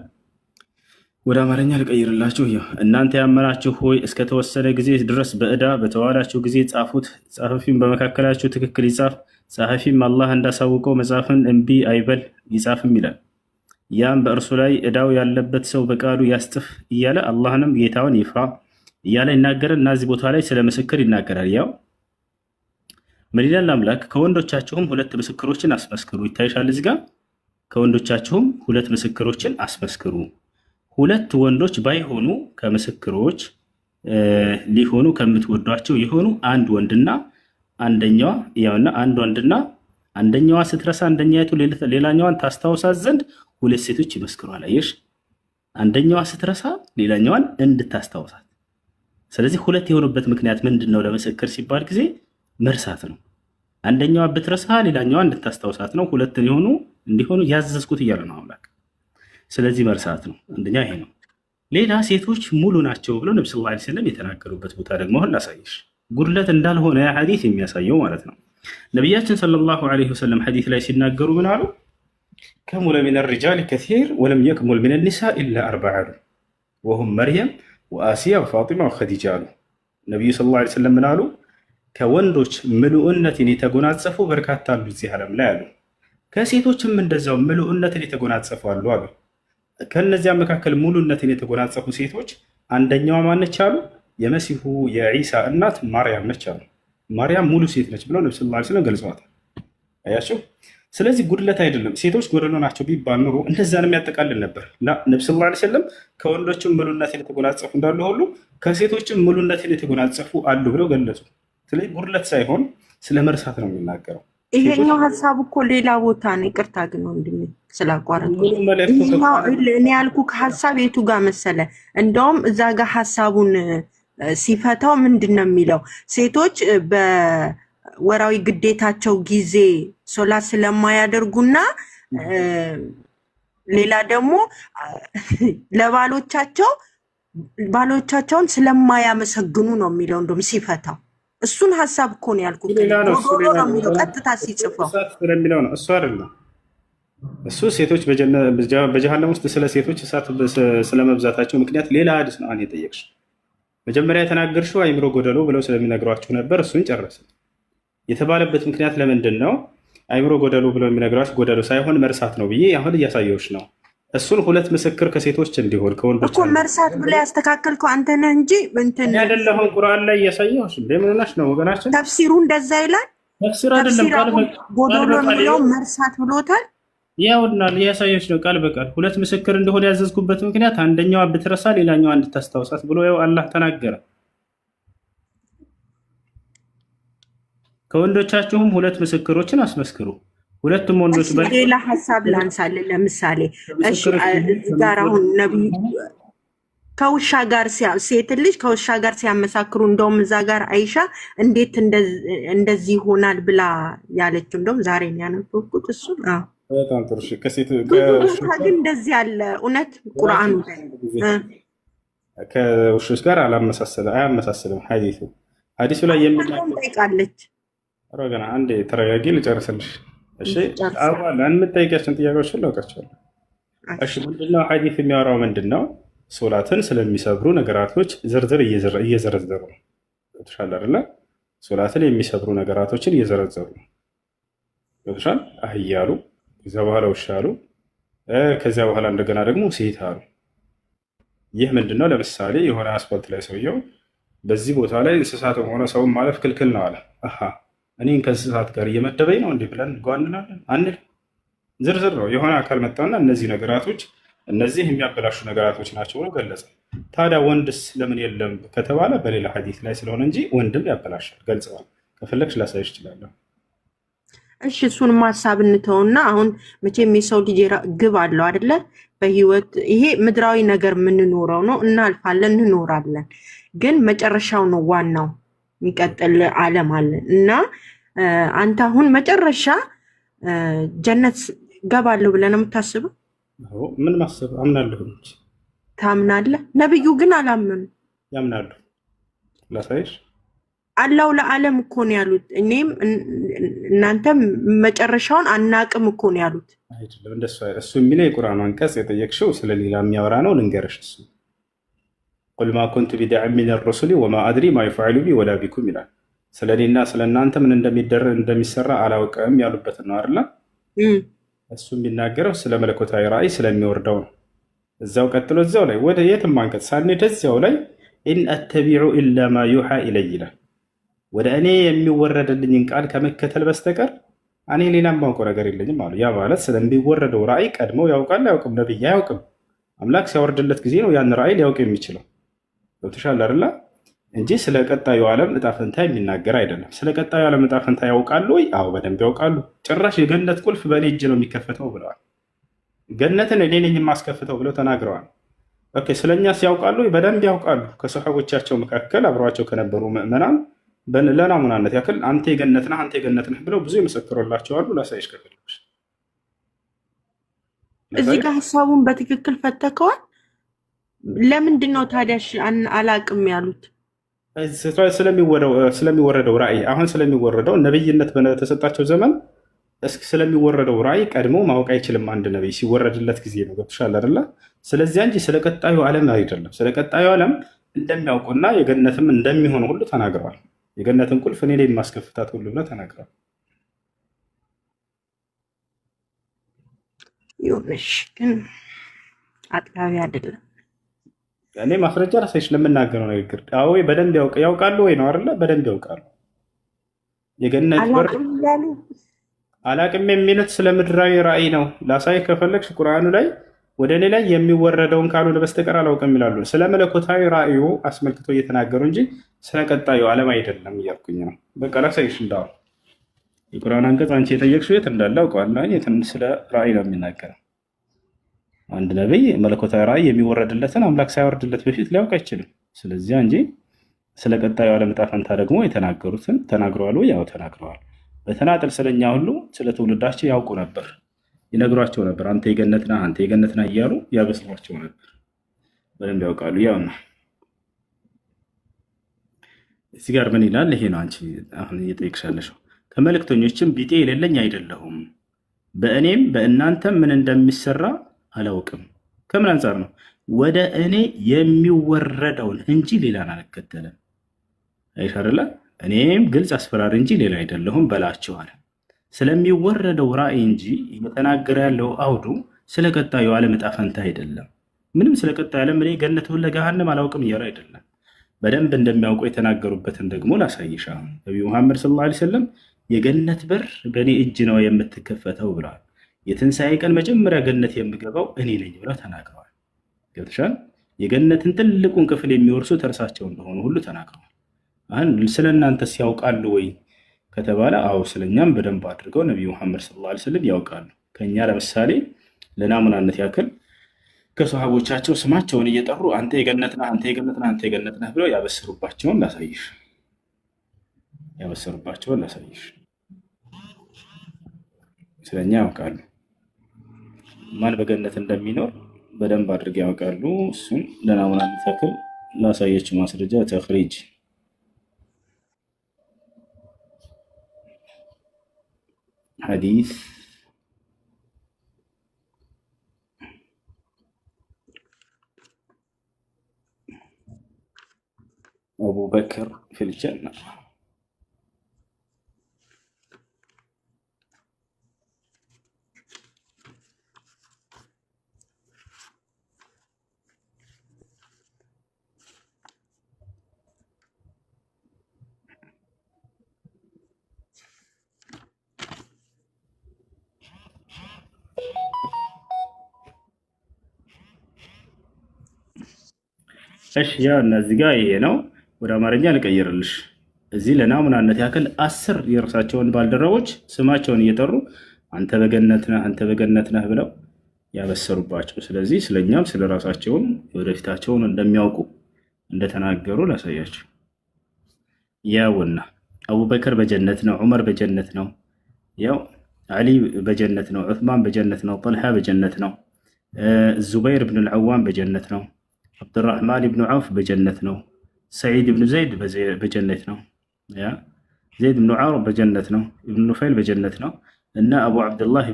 ወደ አማርኛ ልቀይርላችሁ። እናንተ ያመናችሁ ሆይ እስከተወሰነ ጊዜ ድረስ በዕዳ በተዋላችሁ ጊዜ ጻፉት። ጸሐፊም በመካከላችሁ ትክክል ይጻፍ። ጸሐፊም አላህ እንዳሳውቀው መጽሐፍን እምቢ አይበል ይጻፍም ይላል። ያም በእርሱ ላይ ዕዳው ያለበት ሰው በቃሉ ያስጥፍ እያለ አላህንም ጌታውን ይፍራ እያለ ይናገራል። እና እዚህ ቦታ ላይ ስለ ምስክር ይናገራል። ያው ምን ይላል አምላክ? ከወንዶቻችሁም ሁለት ምስክሮችን አስመስክሩ። ይታይሻል እዚህ ጋር ከወንዶቻችሁም ሁለት ምስክሮችን አስመስክሩ። ሁለት ወንዶች ባይሆኑ ከምስክሮች ሊሆኑ ከምትወዷቸው የሆኑ አንድ ወንድና አንደኛዋ ያውና አንድ ወንድና አንደኛዋ ስትረሳ አንደኛይቱ ሌላኛዋን ታስታውሳት ዘንድ ሁለት ሴቶች ይመስክሩ። አላየሽ? አንደኛዋ ስትረሳ ሌላኛዋን እንድታስታውሳት። ስለዚህ ሁለት የሆኑበት ምክንያት ምንድን ነው? ለምስክር ሲባል ጊዜ መርሳት ነው። አንደኛዋ ብትረሳ ሌላኛዋ እንድታስታውሳት ነው። ሁለት እንዲሆኑ ያዘዝኩት እያለ ነው አምላክ። ስለዚህ መርሳት ነው። አንደኛ ይሄ ነው። ሌላ ሴቶች ሙሉ ናቸው ብሎ ነብዩ ሰለላሁ ዐለይሂ ወሰለም የተናገሩበት ቦታ ደግሞ አሁን ላሳይሽ፣ ጉድለት እንዳልሆነ ሐዲስ የሚያሳየው ማለት ነው። ነቢያችን ሰለላሁ ዐለይሂ ወሰለም ሐዲስ ላይ ሲናገሩ ምን አሉ? ከሙለ ሚነ ሪጃል ከሲር ወለም የክሙል ሚነ ኒሳ ኢላ አርበዓ አሉ። ወሁም መርየም ወአሲያ ወፋጢማ ወኸዲጃ አሉ። ነቢዩ ሰለላሁ ዐለይሂ ወሰለም ምን አሉ? ከወንዶች ምሉዕነትን የተጎናጸፉ በርካታ አሉ እዚህ ዓለም ላይ አሉ። ከሴቶችም እንደዛው ምሉዕነትን የተጎናጸፉ አሉ አሉ። ከነዚያ መካከል ሙሉነትን የተጎናጸፉ ሴቶች አንደኛዋ ማነች አሉ? የመሲሁ የዒሳ እናት ማርያም ነች አሉ። ማርያም ሙሉ ሴት ነች ብለው ነብዩ ሰለላሁ ዐለይሂ ወሰለም ገልጸዋታል። አያችሁ። ስለዚህ ጉድለት አይደለም። ሴቶች ጎደሎ ናቸው ቢባል ኑሮ እንደዛንም ያጠቃልል ነበር። ነብዩ ሰለላሁ ዐለይሂ ወሰለም ከወንዶችም ሙሉነትን የተጎናጸፉ እንዳሉ ሁሉ ከሴቶችም ሙሉነትን የተጎናጸፉ አሉ ብለው ገለጹ። ስለዚህ ጉድለት ሳይሆን ስለ መርሳት ነው የሚናገረው። ይሄኛው ሀሳብ እኮ ሌላ ቦታ ነው። ይቅርታ ግን ወንድሜ ስላቋረጥኩ እኔ ያልኩ ከሀሳብ የቱ ጋር መሰለ? እንደውም እዛ ጋር ሀሳቡን ሲፈታው ምንድን ነው የሚለው? ሴቶች በወራዊ ግዴታቸው ጊዜ ሶላት ስለማያደርጉና ሌላ ደግሞ ባሎቻቸውን ስለማያመሰግኑ ነው የሚለው እንደውም ሲፈታው። እሱን ሀሳብ እኮ ነው ያልኩት። ጎዶሎ ነው የሚለው ቀጥታ ሲጽፈው ስለሚለው ነው። እሱ አይደለም። እሱ ሴቶች በጀሃነም ውስጥ ስለ ሴቶች እሳት ስለመብዛታቸው ምክንያት ሌላ ሐዲስ ነው። አንተ የጠየቅሽ መጀመሪያ የተናገርሽው አይምሮ ጎደሎ ብለው ስለሚነግሯችሁ ነበር። እሱን ጨረስን። የተባለበት ምክንያት ለምንድን ነው? አይምሮ ጎደሎ ብለው የሚነግሯችሁ ጎደሎ ሳይሆን መርሳት ነው ብዬ አሁን እያሳየሁሽ ነው። እሱን ሁለት ምስክር ከሴቶች እንዲሆን ከወንዶች እኮ መርሳት ብለህ ያስተካከልከው አንተ ነህ እንጂ እንትን አይደለሁም። ቁርአን ላይ እያሳየሁሽ እንደምንናሽ ነው ወገናችን። ተፍሲሩ እንደዛ ይላል። ተፍሲር አይደለም ቃል ጎዶሎ የሚለው መርሳት ብሎታል። ያውና እያሳየሁሽ ነው ቃል በቃል ሁለት ምስክር እንደሆነ ያዘዝኩበት ምክንያት አንደኛዋ ብትረሳ ሌላኛዋ እንድታስታውሳት ብሎ ያው አላህ ተናገረ። ከወንዶቻችሁም ሁለት ምስክሮችን አስመስክሩ። ሁለቱም ወንዶች ሌላ ሀሳብ ላንሳለን። ለምሳሌ እሺ ጋር አሁን ነብይ ከውሻ ጋር ሴት ልጅ ከውሻ ጋር ሲያመሳክሩ እንደውም እዛ ጋር አይሻ እንዴት እንደዚህ ይሆናል ብላ ያለችው እንደውም ዛሬ ነው ያነበብኩት። እሱ በጣም ጥሩ። እሺ ከሴት ግን እንደዚህ ያለ እውነት ቁርአኑ ከውሾች ጋር አያመሳስልም። ሐዲሱ ላይ ጠይቃለች። ገና አንዴ ተረጋጊ ልጨርስልሽ። እሺ አዋላ የምትጠይቂያችን ጥያቄዎች ሁሉ አውቃቸዋለሁ። እሺ ምንድነው ሐዲስ የሚያወራው? ምንድነው ሶላትን ስለሚሰብሩ ነገራቶች ዝርዝር እየዘረዘሩ ነው። ገብቶሻል አይደለ? ሶላትን የሚሰብሩ ነገራቶችን እየዘረዘሩ ነው። ገብቶሻል? አህያሉ፣ ከዛ በኋላ ውሻሉ፣ ከዚያ በኋላ እንደገና ደግሞ ሴት አሉ። ይህ ምንድነው? ለምሳሌ የሆነ አስፋልት ላይ ሰውየው በዚህ ቦታ ላይ እንስሳትም ሆነ ሰውን ማለፍ ክልክል ነው አለ። እኔን ከእንስሳት ጋር እየመደበኝ ነው እንዲህ ብለን ጓንናለን አንል። ዝርዝር ነው። የሆነ አካል መጣና እነዚህ ነገራቶች እነዚህ የሚያበላሹ ነገራቶች ናቸው ብሎ ገለጸ። ታዲያ ወንድስ ለምን የለም ከተባለ በሌላ ሐዲስ ላይ ስለሆነ እንጂ ወንድም ያበላሻል ገልጸዋል። ከፈለግሽ ላሳይሽ እችላለሁ። እሺ እሱንም ሀሳብ እንተውና አሁን መቼም የሰው ልጅ ግብ አለው አይደለ? በህይወት ይሄ ምድራዊ ነገር የምንኖረው ነው፣ እናልፋለን፣ እንኖራለን። ግን መጨረሻው ነው ዋናው፣ የሚቀጥል ዓለም አለን እና አንተ አሁን መጨረሻ ጀነት ገባለሁ ብለህ ነው የምታስበው? ምን ማሰብ አምናለሁ እንጂ። ታምናለህ? ነብዩ ግን አላመኑ። ያምናሉ። ላሳይሽ። አላው ለዓለም እኮ ነው ያሉት። እኔም እናንተም መጨረሻውን አናቅም እኮ ነው ያሉት። አይደለም እንደሱ። እሱ የሚለው የቁርአን አንቀጽ የጠየቅሽው ስለሌላ የሚያወራ ነው። ልንገርሽ እሱ ቁል ማ ኩንቱ ቢድዐን ሚነ ሩሱሊ ወማ አድሪ ማ ይፍዐሉ ቢ ወላ ቢኩም ይላል። ስለ እኔና ስለ እናንተ ምን እንደሚሰራ አላውቅም ያሉበትን ነው አይደለ? እሱ የሚናገረው ስለ መለኮታዊ ራእይ ስለሚወርደው ነው። እዛው ቀጥሎ እዛው ላይ ወደ የትም አንቀጽ ሳንሄድ እዚያው ላይ ኢን አተቢዑ ኢላ ማ ዩሓ ኢለይ ይላል። ወደ እኔ የሚወረድልኝን ቃል ከመከተል በስተቀር እኔ ሌላም ማውቀው ነገር የለኝም አሉ። ያ ማለት ስለሚወረደው ራእይ ቀድመው ያውቃል አያውቅም? ነብይ አያውቅም። አምላክ ሲያወርድለት ጊዜ ነው ያን ራእይ ሊያውቅ የሚችለው። ገብቶሻል አይደለ? እንጂ ስለ ቀጣዩ ዓለም እጣ ፈንታ የሚናገር አይደለም። ስለ ቀጣዩ ዓለም እጣ ፈንታ ያውቃሉ ወይ? አዎ በደንብ ያውቃሉ። ጭራሽ የገነት ቁልፍ በእኔ እጅ ነው የሚከፈተው ብለዋል። ገነትን እኔ ነኝ የማስከፍተው ብለው ተናግረዋል። ኦኬ ስለኛስ ያውቃሉ ወይ? በደንብ ያውቃሉ። ከሰሃቦቻቸው መካከል አብረዋቸው ከነበሩ ምዕመናን ለናሙናነት ያክል አንተ የገነት ነህ፣ አንተ የገነት ነህ ብለው ብዙ የመሰክሩላቸው አሉ። ላሳይሽ ከፈለግሽ። እዚህ ጋር ሀሳቡን በትክክል ፈተከዋል። ለምንድን ነው ታዲያ አላቅም ያሉት? ስለሚወረደው ራእይ አሁን ስለሚወረደው ነብይነት በተሰጣቸው ዘመን እስኪ ስለሚወረደው ራእይ ቀድሞ ማወቅ አይችልም አንድ ነብይ ሲወረድለት ጊዜ ነው። ገብቶሻል አይደለ? ስለዚያ እንጂ ስለ ቀጣዩ ዓለም አይደለም። ስለ ቀጣዩ ዓለም እንደሚያውቁና የገነትም እንደሚሆን ሁሉ ተናግረዋል። የገነትን ቁልፍ እኔ ላይ የማስከፍታት ሁሉ ብለው ተናግረዋል። ይሁንሽ፣ ግን አጥጋቢ አይደለም። እኔ ማስረጃ ራሳይሽ ለምናገረው ንግግር አዎ በደንብ ያውቃሉ ወይ ነው አይደለ? በደንብ ያውቃሉ። የገነት በር አላቅም የሚሉት ስለ ምድራዊ ራእይ ነው። ላሳይ ከፈለግሽ ቁርአኑ ላይ ወደ እኔ ላይ የሚወረደውን ካልሆነ በስተቀር አላውቅም ይላሉ። ስለ መለኮታዊ ራእዩ አስመልክቶ እየተናገሩ እንጂ ስለ ቀጣዩ ዓለም አይደለም እያልኩኝ ነው። በቃ ላሳይሽ። እንዳው የቁርአን አንቀጽ አንቺ የጠየቅሽው የት እንዳለ አውቀዋለሁ። ስለ ራእይ ነው የሚናገረው። አንድ ነቢይ መለኮታዊ ራእይ የሚወረድለትን አምላክ ሳይወርድለት በፊት ሊያውቅ አይችልም። ስለዚያ እንጂ ስለ ቀጣዩ ዓለም ዕጣ ፈንታ ደግሞ የተናገሩትን ተናግረዋል ወይ? ያው ተናግረዋል። በተናጠል ስለኛ ሁሉ ስለ ትውልዳቸው ያውቁ ነበር፣ ይነግሯቸው ነበር። አንተ የገነት ነህ፣ አንተ የገነት ነህ እያሉ ያበስሯቸው ነበር። በደንብ ያውቃሉ። ያው ነው። እዚህ ጋር ምን ይላል? ይሄ ነው አንቺ አሁን እየጠየቅሻለሽው። ከመልእክተኞችም ቢጤ የሌለኝ አይደለሁም፣ በእኔም በእናንተም ምን እንደሚሰራ አላውቅም። ከምን አንጻር ነው? ወደ እኔ የሚወረደውን እንጂ ሌላን አልከተለም። አይሽ አይደለ? እኔም ግልጽ አስፈራሪ እንጂ ሌላ አይደለሁም በላቸው አለ። ስለሚወረደው ራእይ እንጂ እየተናገረ ያለው አውዱ ስለ ቀጣዩ ዓለም ዕጣ ፈንታ አይደለም። ምንም ስለ ቀጣዩ ዓለም እኔ ገነት ሁለ ገሃነም አላውቅም እያሉ አይደለም። በደንብ እንደሚያውቁ የተናገሩበትን ደግሞ ላሳይሻ። ነቢዩ ሙሐመድ ሰለላሁ ዐለይሂ ወሰለም የገነት በር በእኔ እጅ ነው የምትከፈተው ብለዋል። የትንሣኤ ቀን መጀመሪያ ገነት የምገባው እኔ ነኝ ብለው ተናግረዋል። ገብተሻል? የገነትን ትልቁን ክፍል የሚወርሱት እርሳቸው እንደሆኑ ሁሉ ተናግረዋል። አሁን ስለ እናንተስ ያውቃሉ ወይ ከተባለ አዎ ስለኛም በደንብ አድርገው ነቢዩ ሙሐመድ ሰለላሁ ዐለይሂ ወሰለም ያውቃሉ። ከኛ ለምሳሌ ለናሙናነት ያክል ከሰሃቦቻቸው ስማቸውን እየጠሩ አንተ የገነት ነህ፣ አንተ የገነት ነህ፣ አንተ የገነት ነህ ብለው ያበሰሩባቸውን ላሳይሽ። ስለኛ ያውቃሉ። ማን በገነት እንደሚኖር በደንብ አድርገው ያውቃሉ። እሱም ለናሙናነት ያክል ላሳየችው ማስረጃ ተኽሪጅ ሐዲስ አቡበክር ፊል ጀና እሺ ያው እነዚህ ጋር ይሄ ነው። ወደ አማርኛ ልቀይርልሽ። እዚህ ለናሙናነት ያክል 10 የእርሳቸውን ባልደረቦች ስማቸውን እየጠሩ አንተ በገነት ነህ፣ አንተ በገነት ነህ ብለው ያበሰሩባቸው። ስለዚህ ስለኛም ስለ ራሳቸውን የወደፊታቸውን እንደሚያውቁ እንደተናገሩ ላሳያቸው። ያውና አቡበከር በጀነት ነው፣ ዑመር በጀነት ነው፣ ያው አሊ በጀነት ነው፣ ዑስማን በጀነት ነው፣ ጠልሃ በጀነት ነው፣ ዙበይር ብን ልዓዋም በጀነት ነው፣ አብዱራህማን ብኑ ዐውፍ በጀነት ነው፣ ሰዒድ ብኑ ዘይድ በጀነት ነው፣ ዘይድ ብኑ ዓር በጀነት ነው፣ እብኑ ኑፈይል በጀነት ነው እና አቡ ዓብድላህ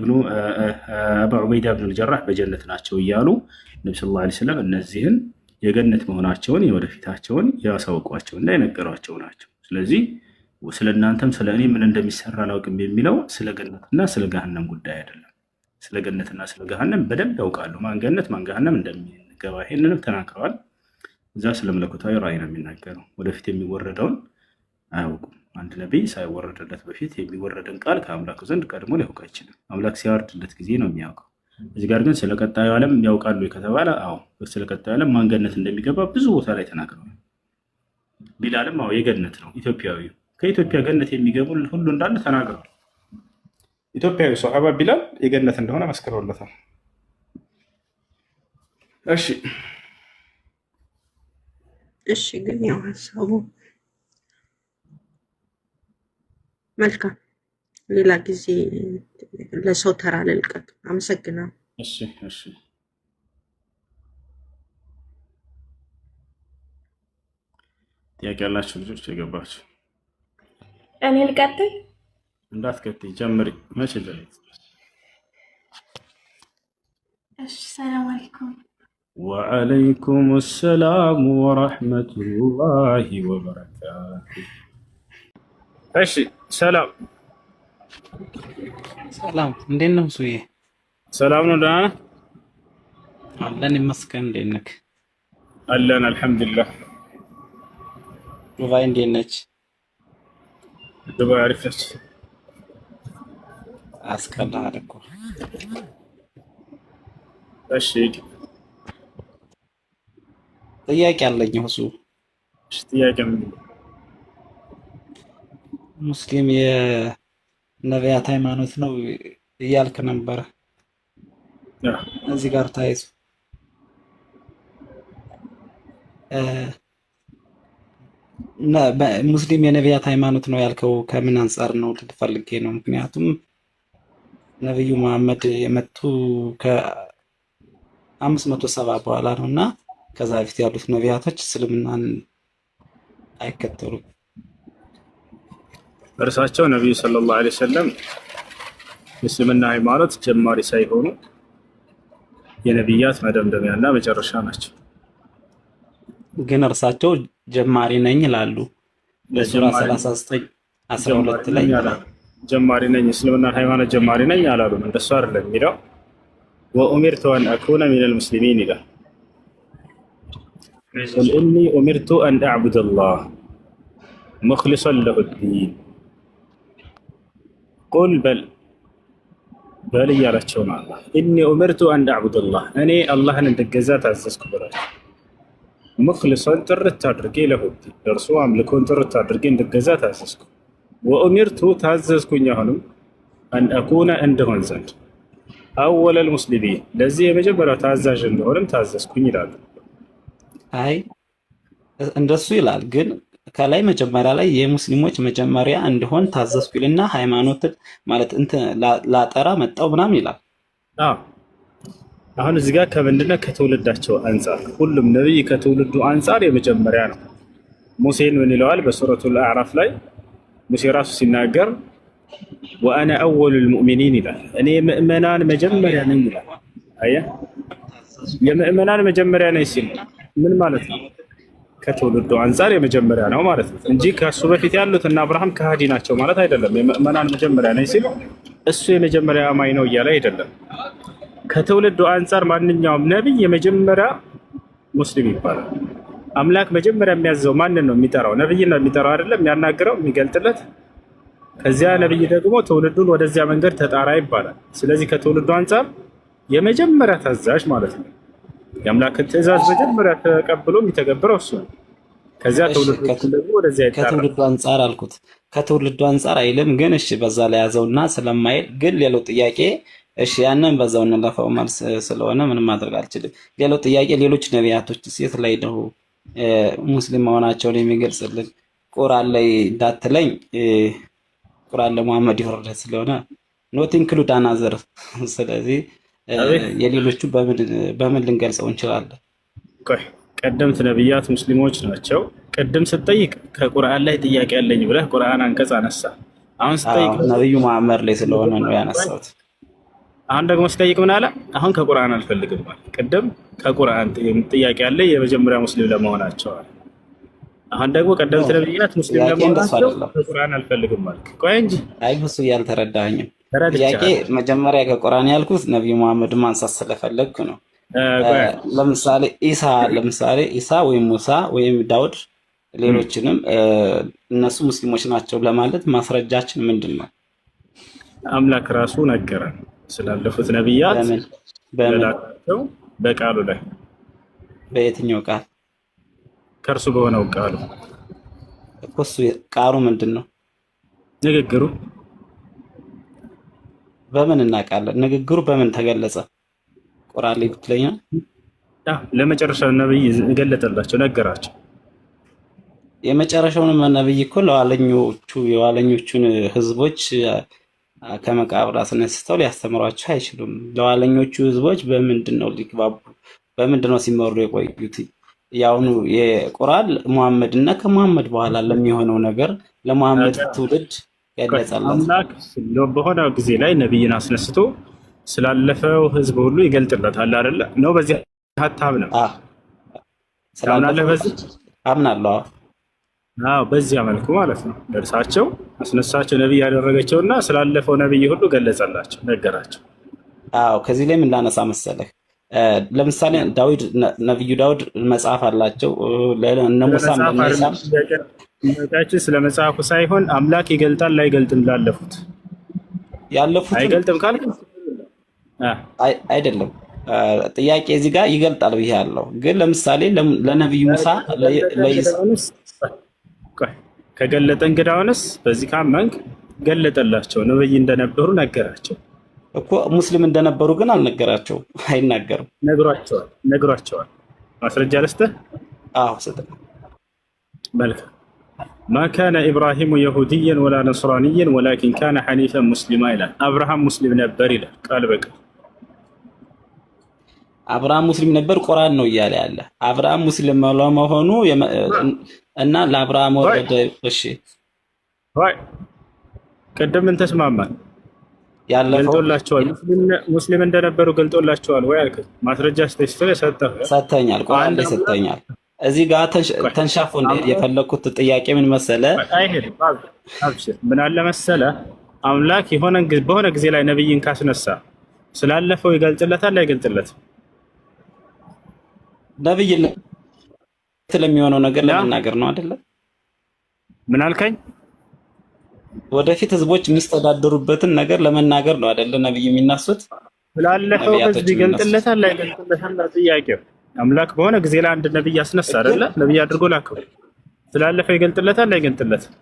አቡ ዑበይዳ ብን ልጀራህ በጀነት ናቸው እያሉ ነቢ ስ ላ ስለም እነዚህን የገነት መሆናቸውን የወደፊታቸውን ያሳውቋቸው እና የነገሯቸው ናቸው። ስለዚህ ስለ እናንተም ስለ እኔ ምን እንደሚሰራ አላውቅም የሚለው ስለ ገነትና ስለ ገሃነም ጉዳይ አይደለም። ስለ ገነትና ስለ ገሃነም በደንብ ያውቃሉ። ማን ገነት ማን ገሃነም እንደሚገባ ይህንንም ተናግረዋል። እዛ ስለ መለኮታዊ ራእይ ነው የሚናገረው። ወደፊት የሚወረደውን አያውቁም። አንድ ነቢይ ሳይወረድለት በፊት የሚወረድን ቃል ከአምላኩ ዘንድ ቀድሞ ሊያውቅ አይችልም። አምላክ ሲያወርድለት ጊዜ ነው የሚያውቀው። እዚህ ጋር ግን ስለ ቀጣዩ ዓለም ያውቃሉ ከተባለ አዎ፣ ስለ ቀጣዩ ዓለም ማን ገነት እንደሚገባ ብዙ ቦታ ላይ ተናግረዋል። ቢላልም አዎ የገነት ነው ኢትዮጵያዊ፣ ከኢትዮጵያ ገነት የሚገቡ ሁሉ እንዳለ ተናግረዋል። ኢትዮጵያዊ ሶሐባ ቢላል የገነት እንደሆነ መስክረውለታል። እሺ ግን ያው ሀሳቡ መልካም፣ ሌላ ጊዜ ለሰው ተራ ልልቀቅ። አመሰግናለሁ። እሺ ጥያቄ ያላችሁ ልጆች የገባችሁ እኔ ልቀጥል? እንዳትቀጥይ ጀምሪ። መቼ ጀምሪ? እሺ ሰላም አለይኩም። ወዐለይኩም ሰላም ወረሕመቱላሂ ወበረካቱ። እሺ ሰላም እንዴት ነው ሱዬ? ሰላም ነው። ደህና ነህ? አለን ይመስገን። እንዴት ነህ? አለን አልሐምዱሊላህ። ዱባይ እንዴት ነች? ዱባይ አሪፍ ነች። አስቀላል እኮ። እሺ ጥያቄ አለኝ እሱ። እሺ ጥያቄ ምን? ሙስሊም የነቢያት ሃይማኖት ነው እያልክ ነበረ። እዚህ ጋር ታይዞ ሙስሊም የነቢያት ሃይማኖት ነው ያልከው ከምን አንጻር ነው ልትፈልጌ ነው? ምክንያቱም ነቢዩ መሐመድ የመጡ ከ570 በኋላ ነው እና ከዛ በፊት ያሉት ነቢያቶች እስልምናን አይከተሉም። እርሳቸው ነቢዩ ሰለላሁ ዐለይሂ ወሰለም የእስልምና ሃይማኖት ጀማሪ ሳይሆኑ የነቢያት መደምደሚያና መጨረሻ ናቸው። ግን እርሳቸው ጀማሪ ነኝ ይላሉ። በሱራ 39:12 ላይ ጀማሪ ነኝ እስልምና ሃይማኖት ጀማሪ ነኝ አላሉም። እንደሱ አይደለም የሚለው ወኡሚርቱ አን አኩነ ሚነል ሙስሊሚን ይላል። ቁል ኢኒ ኡሚርቱ አን አዕቡደላህ ሙኽሊሰን ለሁ ዲን ቁል በል እያላቸው ነው አላህ። ኢኒ ኡሚርቱ አን አዕቡደላህ እኔ አላህን እንድገዛ ታዘዝኩ ብላቸው ሙኽሊሰን ጥርት አድርጌ ለሁ ዲን ለእርሱ አምልኮን ጥርት አድርጌ እንድገዛ ታዘዝኩ። ወኡሚርቱ ታዘዝኩኝ አሁንም አን አኩነ እንደሆን ዘንድ አወለል ሙስሊሚን ለዚህ የመጀመሪያው ታዛዥ እንደሆንም ታዘዝኩኝ ይላሉ። አይ እንደሱ ይላል ግን ከላይ መጀመሪያ ላይ የሙስሊሞች መጀመሪያ እንደሆን ታዘዝኩ ይልና ሃይማኖትን ማለት እንትን ላጠራ መጣው ምናምን ይላል። አሁን እዚህ ጋር ከምንድነው ከትውልዳቸው አንጻር ሁሉም ነብይ ከትውልዱ አንጻር የመጀመሪያ ነው። ሙሴን ምን ይለዋል በሱረቱል አዕራፍ ላይ ሙሴ ራሱ ሲናገር ወአነ አወሉል ሙእሚኒን ይላል። እኔ የምእመናን መጀመሪያ ነኝ ይላል። አየህ የምእመናን መጀመሪያ ነኝ ሲል ምን ማለት ነው? ከትውልዱ አንጻር የመጀመሪያ ነው ማለት ነው እንጂ ከሱ በፊት ያሉት እና አብርሃም ከሃዲ ናቸው ማለት አይደለም። የምእመናን መጀመሪያ ነኝ ሲል እሱ የመጀመሪያ አማኝ ነው እያለ አይደለም። ከትውልዱ አንጻር ማንኛውም ነብይ የመጀመሪያ ሙስሊም ይባላል። አምላክ መጀመሪያ የሚያዘው ማንን ነው የሚጠራው? ነብይ ነው የሚጠራው አይደለም፣ የሚያናግረው የሚገልጥለት። ከዚያ ነብይ ደግሞ ትውልዱን ወደዚያ መንገድ ተጣራ ይባላል። ስለዚህ ከትውልዱ አንጻር የመጀመሪያ ታዛዥ ማለት ነው። የአምላክን ትእዛዝ መጀመሪያ ተቀብሎ የሚተገብረው እሱ ነው። ከዚያ ትውልዱ ደግሞ ወደዚያ ይጣራል። ከትውልዱ አንጻር አልኩት። ከትውልዱ አንጻር አይልም ግን እሺ፣ በዛ ላይ ያዘውና ስለማይል ግን ሌላው ጥያቄ እሺ፣ ያንን በዛው እንለፈው መልስ ስለሆነ ምንም ማድረግ አልችልም። ሌላው ጥያቄ ሌሎች ነቢያቶች ሴት ላይ ነው ሙስሊም መሆናቸውን የሚገልጽልን ቁርአን ላይ እንዳትለኝ፣ ቁርአን ለሙሐመድ ይወረደ ስለሆነ ኖት ኢንክሉድ አናዘር። ስለዚህ የሌሎቹ በምን ልንገልጸው እንችላለን? ቆይ ቀደምት ነቢያት ሙስሊሞች ናቸው። ቅድም ስትጠይቅ ከቁርአን ላይ ጥያቄ ያለኝ ብለህ ቁርአን አንቀጽ አነሳ። አሁን ስትጠይቅ ነብዩ መሐመድ ላይ ስለሆነ ነው ያነሳሁት። አሁን ደግሞ ስጠይቅ ምን አለ? አሁን ከቁርአን አልፈልግም ማለት። ቅድም ከቁርአን ጥያቄ ያለ የመጀመሪያ ሙስሊም ለመሆናቸው አለ። አሁን ደግሞ ቀደምት ነቢያት ሙስሊም ለመሆናቸው ከቁርአን አልፈልግም ማለት። ቆይ እንጂ አይ እሱ ያልተረዳኸኝም። ጥያቄ መጀመሪያ ከቁርአን ያልኩት ነብዩ መሐመድ ማንሳት ስለፈለግኩ ነው። ለምሳሌ ኢሳ ወይም ሙሳ ወይም ዳውድ ሌሎችንም እነሱ ሙስሊሞች ናቸው ለማለት ማስረጃችን ምንድን ነው? አምላክ ራሱ ነገረን ስላለፉት ነቢያት በላቸው በቃሉ ላይ። በየትኛው ቃል? ከእርሱ በሆነው ቃሉ እኮ። እሱ ቃሉ ምንድን ነው? ንግግሩ። በምን እናውቃለን? ንግግሩ በምን ተገለጸ? ቁርአን ላይ ብትለኛ ለመጨረሻው ነብይ ገለጠላቸው፣ ነገራቸው። የመጨረሻውን ነብይ እኮ የኋለኞቹን ህዝቦች ከመቃብር አስነስተው ሊያስተምሯቸው አይችሉም። ለኋለኞቹ ህዝቦች በምንድን ነው ሊግባቡ፣ በምንድን ነው ሲመሩ የቆዩት? ያውኑ የቁርአን ሙሐመድ እና ከሙሐመድ በኋላ ለሚሆነው ነገር ለሙሐመድ ትውልድ ገለጸለት። አምላክ በሆነ ጊዜ ላይ ነብይን አስነስቶ ስላለፈው ህዝብ ሁሉ ይገልጥለታል አይደለ? ነው በዚህ ሀሳብ ነው ስላለፈው በዚህ አምናለሁ። አዎ በዚያ መልኩ ማለት ነው። ደርሳቸው አስነሳቸው ነብይ ያደረገቸውና ስላለፈው ነብይ ሁሉ ገለጸላቸው፣ ነገራቸው። አዎ ከዚህ ላይ ምን ላነሳ መሰለህ? ለምሳሌ ነብዩ ዳውድ መጽሐፍ አላቸው። ለነ ሙሳም ለነሳም ስለ መጽሐፉ ሳይሆን አምላክ ይገልጣል ላይገልጥም ላለፉት ያለፉት አይገልጥም ካልክ አይደለም። ጥያቄ እዚህ ጋር ይገልጣል ብዬ ያለው ግን ለምሳሌ ለነብዩ ሙሳ ከገለጠ እንግዳውንስ በዚህ ካመንክ ገለጠላቸው፣ ነብይ እንደነበሩ ነገራቸው እኮ። ሙስሊም እንደነበሩ ግን አልነገራቸውም፣ አይናገርም። ነግሯቸዋል። ማስረጃ ልስጥህ? አዎ ስጥ። መልካም ማ ካነ ኢብራሂሙ የሁድየን ወላ ነስራንየን ወላኪን ካነ ሐኒፈን ሙስሊማ ይላል። አብርሃም ሙስሊም ነበር ይላል ቃል በቃል። አብርሃም ሙስሊም ነበር ቁርአን ነው እያለ ያለ። አብርሃም ሙስሊም ለመሆኑ እና ለአብርሃም ወረደ። እሺ ወይ ቅድም ምን ተስማማን? ገልጦላቸዋል። ሙስሊም እንደነበሩ ገልጦላቸዋል ወይ አልክ? ማስረጃ ሰጥተኛል። ቁርአን ላይ ሰጥተኛል። እዚህ ጋር ተንሻፎ እንደ የፈለኩት ጥያቄ ምን መሰለ? ምን አለ መሰለ? አምላክ በሆነ ጊዜ ላይ ነብይን ካስነሳ ስላለፈው ይገልጽለታል አይገልጽለትም? ነብይ ለሚሆነው ነገር ለመናገር ነው አይደለ? ምን አልከኝ? ወደፊት ህዝቦች የሚስተዳደሩበትን ነገር ለመናገር ነው አይደለ? ነብይ የሚናሱት ስላለፈው ህዝብ ይገልጽለታል አይገልጽለትም? ጥያቄው አምላክ በሆነ ጊዜ ላይ አንድ ነብይ ያስነሳ አይደለ? ነብይ አድርጎ ላከው። ስላለፈው ይገልጽለታል አይገልጽለትም?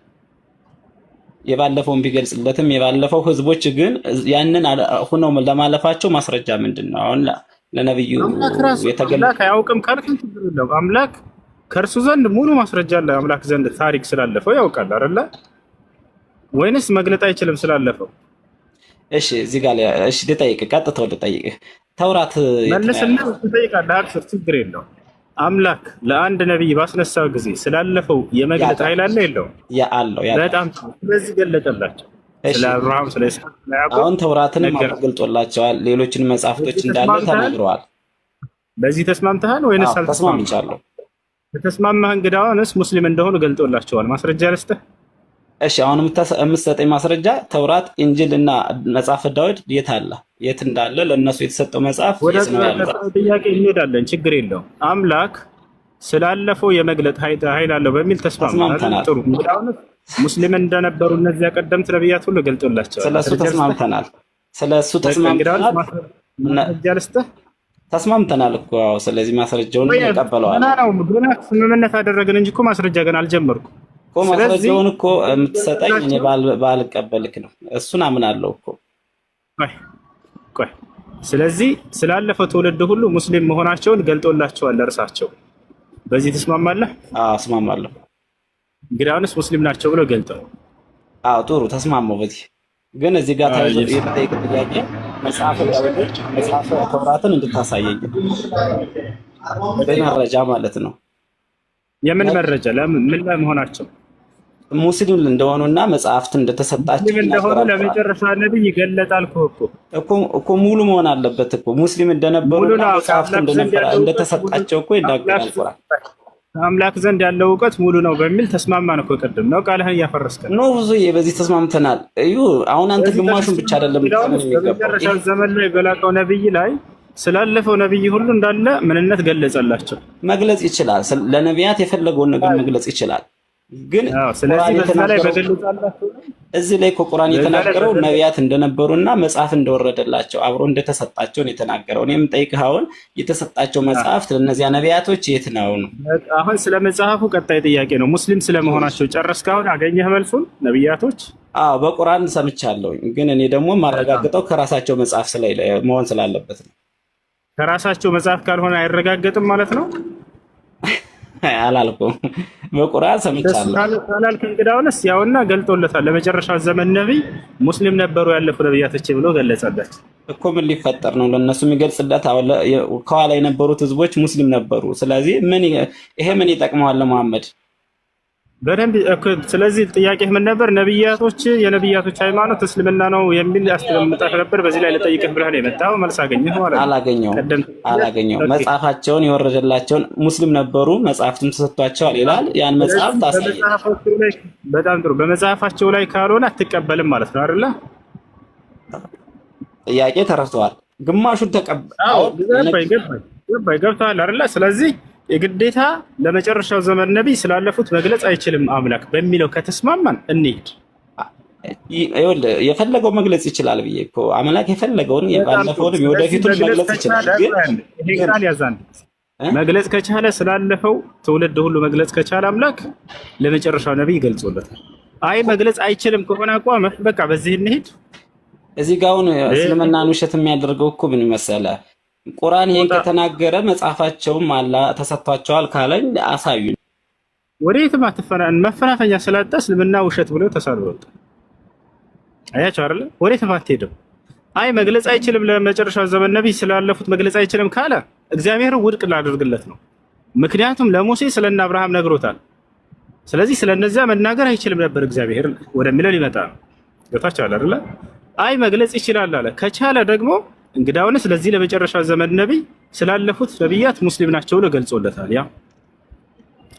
የባለፈውን ቢገልጽለትም የባለፈው ህዝቦች ግን ያንን ሆነው ለማለፋቸው ማስረጃ ምንድነው? አሁን ለነብዩ አምላክ አያውቅም ካልክ ችግር የለውም። አምላክ ከእርሱ ዘንድ ሙሉ ማስረጃ አለ። አምላክ ዘንድ ታሪክ ስላለፈው ያውቃል አይደለ? ወይንስ መግለጥ አይችልም ስላለፈው? እሺ እዚህ ጋር እሺ ልጠይቅ፣ ቀጥታ ልጠይቅ። ተውራት መልስና ትጠይቃለህ። ችግር የለውም። አምላክ ለአንድ ነብይ ባስነሳው ጊዜ ስላለፈው የመግለጥ ኃይል አለ የለውም? አለው። በጣም ስለዚህ ገለጠላቸው። ስለ አብርሃም፣ ስለ ይስሐቅ፣ ስለ ያዕቆብ አሁን ተውራትንም ገልጦላቸዋል። ሌሎችን መጽሐፍቶች እንዳለ ተናግረዋል። በዚህ ተስማምተሃል ወይንስ አልተስማማህም? ተስማምቻለሁ። ተስማማህ? እንግዳውንስ ሙስሊም እንደሆኑ ገልጦላቸዋል። ማስረጃ ልስጥህ? እሺ አሁን የምትሰጠኝ ማስረጃ ተውራት፣ ኢንጂል እና መጽሐፈ ዳዊት የት አለ? የት እንዳለ ለነሱ የተሰጠው መጽሐፍ የት ነው ያለው? ጥያቄ እንሄዳለን፣ ችግር የለውም። አምላክ ስላለፈው የመግለጥ ኃይል አለው በሚል ተስማምተናል። ጥሩ። እንግዳውንስ ሙስሊም እንደነበሩ እነዚያ ቀደምት ነብያት ሁሉ ገልጦላቸዋል። ስለሱ ተስማምተናል። ማስረጃ ልስጥህ? ተስማምተናል እኮ። ስለዚህ ማስረጃውን ተቀበለዋል ነው ገና ስምምነት አደረግን እንጂ እኮ ማስረጃ ገና አልጀመርኩም እኮ። ማስረጃውን እኮ የምትሰጠኝ እኔ ባልቀበልክ ነው። እሱን አምናለሁ እኮ። ቆይ ስለዚህ ስላለፈው ትውልድ ሁሉ ሙስሊም መሆናቸውን ገልጦላቸዋል እርሳቸው። በዚህ ተስማማለህ? አዎ እስማማለሁ። እንግዲህ አሁንስ ሙስሊም ናቸው ብለው ገልጠው። አዎ ጥሩ ተስማማው። በዚህ ግን እዚህ ጋር ታይቶ የጠየቅ ጥያቄ መጽሐፈ ዳዊት መጽሐፈ ተውራትን እንድታሳየኝ በመረጃ ማለት ነው። የምን መረጃ? ለምን ምን ላይ መሆናቸው ሙስሊም እንደሆኑና መጽሐፍት እንደተሰጣቸው እንደሆነ ለመጨረሻ ነብይ ይገለጣል እኮ ሙሉ መሆን አለበት እኮ ሙስሊም እንደነበሩና መጽሐፍት እንደተሰጣቸው እኮ ይናገራል ቁርአን። አምላክ ዘንድ ያለው እውቀት ሙሉ ነው በሚል ተስማማን እኮ። ቅድም ነው ቃልህን እያፈረስከ ነው ብዙዬ። በዚህ ተስማምተናል። እዩ አሁን አንተ ግማሹን ብቻ አይደለም በመጨረሻ ዘመን ላይ በላቀው ነብይ ላይ ስላለፈው ነብይ ሁሉ እንዳለ ምንነት ገለጸላቸው። መግለጽ ይችላል። ለነቢያት የፈለገውን ነገር መግለጽ ይችላል። ግን ስለዚህ በዛ ላይ በገለጻላቸው እዚህ ላይ ቁርአን የተናገረው ነቢያት እንደነበሩና መጽሐፍ እንደወረደላቸው አብሮ እንደተሰጣቸው ነው የተናገረው። እኔም ጠይቅህ አሁን የተሰጣቸው መጽሐፍት ለነዚያ ነቢያቶች የት ነው? አሁን ስለ መጽሐፉ ቀጣይ ጥያቄ ነው። ሙስሊም ስለመሆናቸው ጨረስክ? አሁን አገኘህ መልሱን? ነቢያቶች አዎ በቁርአን ሰምቻለሁ። ግን እኔ ደግሞ ማረጋግጠው ከራሳቸው መጽሐፍ መሆን ስላለበት ነው። ከራሳቸው መጽሐፍ ካልሆነ አይረጋገጥም ማለት ነው? አላልኩም። በቁርአን ሰምቻለሁ ካላልክ እንግዳውንስ ያውና ገልጦለታል። ለመጨረሻው ዘመን ነብይ ሙስሊም ነበሩ ያለፉ ነብያቶች ብሎ ገለጸለት እኮ። ምን ሊፈጠር ነው ለነሱ የሚገልጽለት? ከኋላ የነበሩት ህዝቦች ሙስሊም ነበሩ። ስለዚህ ይሄ ምን ይጠቅመዋል ለመሐመድ? በደንብ እኮ። ስለዚህ ጥያቄህ ምን ነበር? ነብያቶች የነብያቶች ሃይማኖት እስልምና ነው የሚል አስተምጣህ ነበር። በዚህ ላይ ልጠይቅህ ብለህ ነው የመጣው። መልስ አገኘህ ማለት ነው? አላገኘሁም። መጽሐፋቸውን የወረደላቸውን ሙስሊም ነበሩ፣ መጽሐፍትም ተሰጥቷቸዋል ይላል። ያን መጽሐፍ ታሳየኝ። በጣም ጥሩ። በመጽሐፋቸው ላይ ካልሆነ አትቀበልም ማለት ነው አይደለ? ጥያቄ ተረድተዋል። ግማሹን ገብቶሃል አይደለ? ስለዚህ የግዴታ ለመጨረሻው ዘመን ነብይ ስላለፉት መግለጽ አይችልም አምላክ በሚለው ከተስማማን እንሂድ። የፈለገው መግለጽ ይችላል ብዬ እኮ አምላክ የፈለገውን የባለፈውንም የወደፊቱን መግለጽ ይችላል። ግን መግለጽ ከቻለ ስላለፈው ትውልድ ሁሉ መግለጽ ከቻለ አምላክ ለመጨረሻው ነብይ ይገልጾለታል። አይ መግለጽ አይችልም ከሆነ አቋምህ በቃ በዚህ እንሂድ። እዚህ ጋር አሁን እስልምናን ውሸት የሚያደርገው እኮ ምን መሰለህ? ቁርአን ይሄን ከተናገረ መጽሐፋቸውም አላ ተሰጥቷቸዋል ካለኝ አሳዩኝ። ወዴትም መፈናፈኛ ስላጣ እስልምና ውሸት ብሎ ተሳልወጣ። አያቸው አይደለ? ወዴትም አትሄድም። አይ መግለጽ አይችልም ለመጨረሻው ዘመን ነብይ ስላለፉት መግለጽ አይችልም ካለ እግዚአብሔር ውድቅ ላደርግለት ነው። ምክንያቱም ለሙሴ ስለነ አብርሃም ነግሮታል። ስለዚህ ስለነዚያ መናገር አይችልም ነበር እግዚአብሔር ወደሚለው ሊመጣ ነው። ገብታችኋል አይደለ? አይ መግለጽ ይችላል አለ። ከቻለ ደግሞ እንግዳውንስ ለዚህ ለመጨረሻ ዘመን ነብይ ስላለፉት ነብያት ሙስሊም ናቸው ብሎ ገልጾለታል። ያ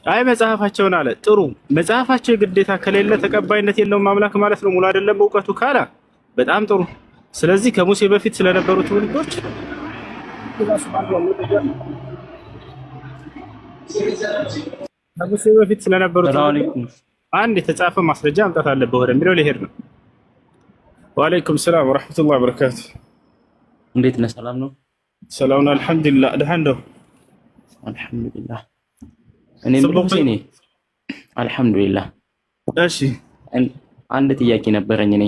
አይ መጽሐፋቸውን አለ። ጥሩ መጽሐፋቸው ግዴታ ከሌለ ተቀባይነት የለውም አምላክ ማለት ነው። ሙሉ አይደለም እውቀቱ ካለ በጣም ጥሩ። ስለዚህ ከሙሴ በፊት ስለነበሩት ትውልዶች ከሙሴ በፊት ስለነበሩት አንድ የተጻፈ ማስረጃ አምጣት አለብህ ወደሚለው ሊሄድ ነው። ወአለይኩም ሰላም ወራህመቱላሂ ወበረካቱ። እንዴት ነህ? ሰላም ነው? ሰላም ነው አልሐምዱሊላህ። ደህና እንደው አልሐምዱሊላህ። እኔም ብሎኝ እኔ አልሐምዱሊላህ። እሺ አንድ ጥያቄ ነበረኝ። እኔ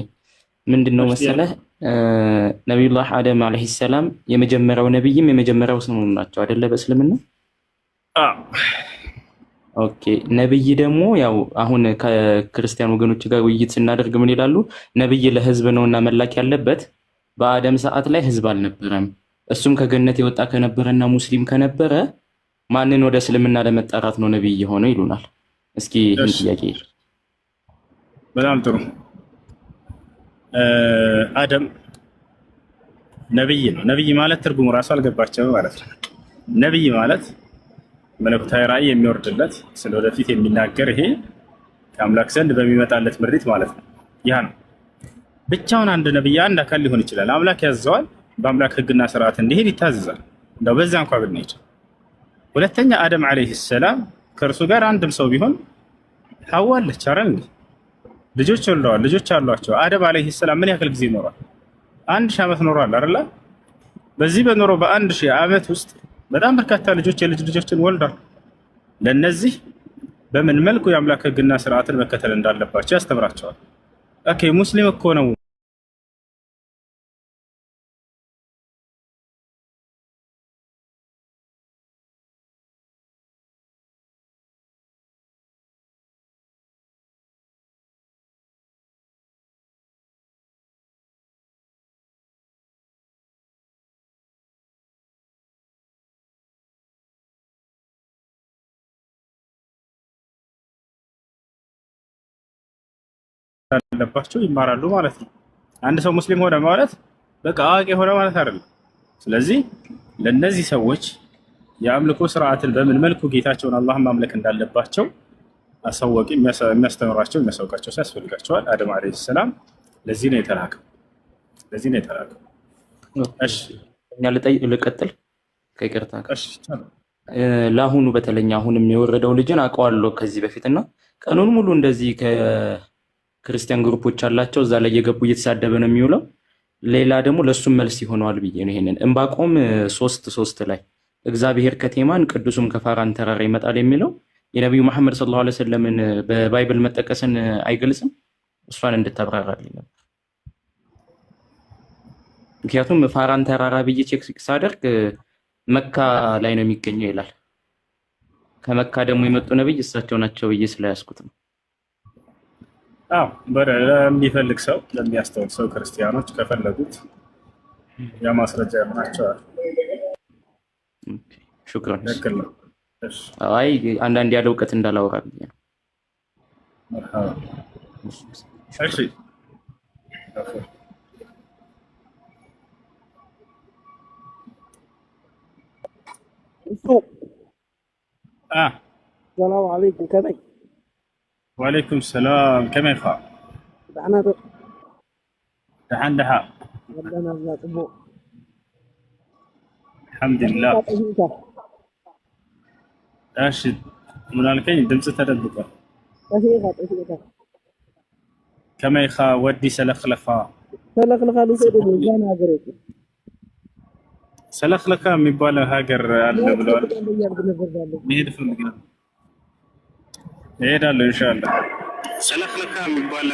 ምንድነው መሰለህ ነብዩላህ አደም አለይሂ ሰላም የመጀመሪያው ነብይም የመጀመሪያው ሰው ናቸው አይደለ? በእስልምና ኦኬ። ነብይ ደግሞ ያው አሁን ከክርስቲያን ወገኖች ጋር ውይይት ስናደርግ ምን ይላሉ? ነብይ ለህዝብ ነውና መላክ ያለበት በአደም ሰዓት ላይ ህዝብ አልነበረም። እሱም ከገነት የወጣ ከነበረና ሙስሊም ከነበረ ማንን ወደ እስልምና ለመጣራት ነው ነብይ የሆነው ይሉናል። እስኪ ይህን ጥያቄ። በጣም ጥሩ። አደም ነብይ ነው። ነብይ ማለት ትርጉሙ ራሱ አልገባቸውም ማለት ነው። ነብይ ማለት መለኮታዊ ራእይ የሚወርድለት ስለወደፊት የሚናገር ይሄ ከአምላክ ዘንድ በሚመጣለት ምሪት ማለት ነው። ያ ነው። ብቻውን አንድ ነብይ አንድ አካል ሊሆን ይችላል። አምላክ ያዘዋል። በአምላክ ህግና ስርዓት እንዲሄድ ይታዘዛል። እንደው በዛ እንኳን ብንሄድ። ሁለተኛ አደም አለይሂ ሰላም ከእርሱ ጋር አንድም ሰው ቢሆን ሐዋ አለች አይደል? ልጆች ወልደዋል። ልጆች አሏቸው። አደም አለይሂ ሰላም ምን ያክል ጊዜ ኖሯል? 1000 ዓመት ኖሯል አይደል? በዚህ በኖሮ በ1000 ዓመት ውስጥ በጣም በርካታ ልጆች የልጅ ልጆችን ወልዷል። ለነዚህ በምን መልኩ የአምላክ ህግና ስርዓትን መከተል እንዳለባቸው ያስተምራቸዋል። ኦኬ ሙስሊም እኮ ነው ያለባቸው ይማራሉ ማለት ነው። አንድ ሰው ሙስሊም ሆነ ማለት በቃ አዋቂ ሆነ ማለት አይደለም። ስለዚህ ለነዚህ ሰዎች የአምልኮ ስርዓትን በምን መልኩ ጌታቸውን አላህን ማምለክ እንዳለባቸው አሳወቂ የሚያስተምራቸው የሚያሳውቃቸው ያስፈልጋቸዋል። አደም አለይሂ ሰላም ለዚህ ነው የተላከው። እሺ እኛ ልቀጥል ከይቅርታ ለአሁኑ በተለኛ አሁንም የወረደው ልጅን አውቀዋለሁ ከዚህ በፊትና ቀኑን ሙሉ እንደዚህ ክርስቲያን ግሩፖች አላቸው እዛ ላይ የገቡ እየተሳደበ ነው የሚውለው። ሌላ ደግሞ ለሱም መልስ ይሆነዋል ብዬ ነው ይሄንን ዕንባቆም 3:3 ላይ እግዚአብሔር ከቴማን ቅዱሱም ከፋራን ተራራ ይመጣል የሚለው የነብዩ መሐመድ ሰለላሁ ዐለይሂ ወሰለምን በባይብል መጠቀስን አይገልጽም? እሷን እንድታብራራልኝ ነበር። ምክንያቱም ፋራን ተራራ ብዬ ቼክ ሳደርግ መካ ላይ ነው የሚገኘው ይላል። ከመካ ደግሞ የመጡ ነብይ እሳቸው ናቸው ብዬ ስለያዝኩት ነው። ለሚፈልግ ሰው ለሚያስተውል ሰው ክርስቲያኖች ከፈለጉት ያ ማስረጃ ይሆናቸዋል። ሹክራን። አይ አንዳንድ ያለ እውቀት እንዳላወራ ብዬ ነው። እሺ السلام عليكم كيفك؟ وعليكم السلام كما يخاف أنا دحان دحا ربنا يطبو الحمد لله اشد من الكين دمس تدبقه كما يخا ودي سلخلخا لسيدنا هاجريك سلخلخا የሚባለው ሀገር አለ ብለዋል። መሄድ ፈልገናል። እሄዳለሁ ኢንሻአላህ። ሰለክለካ የሚባል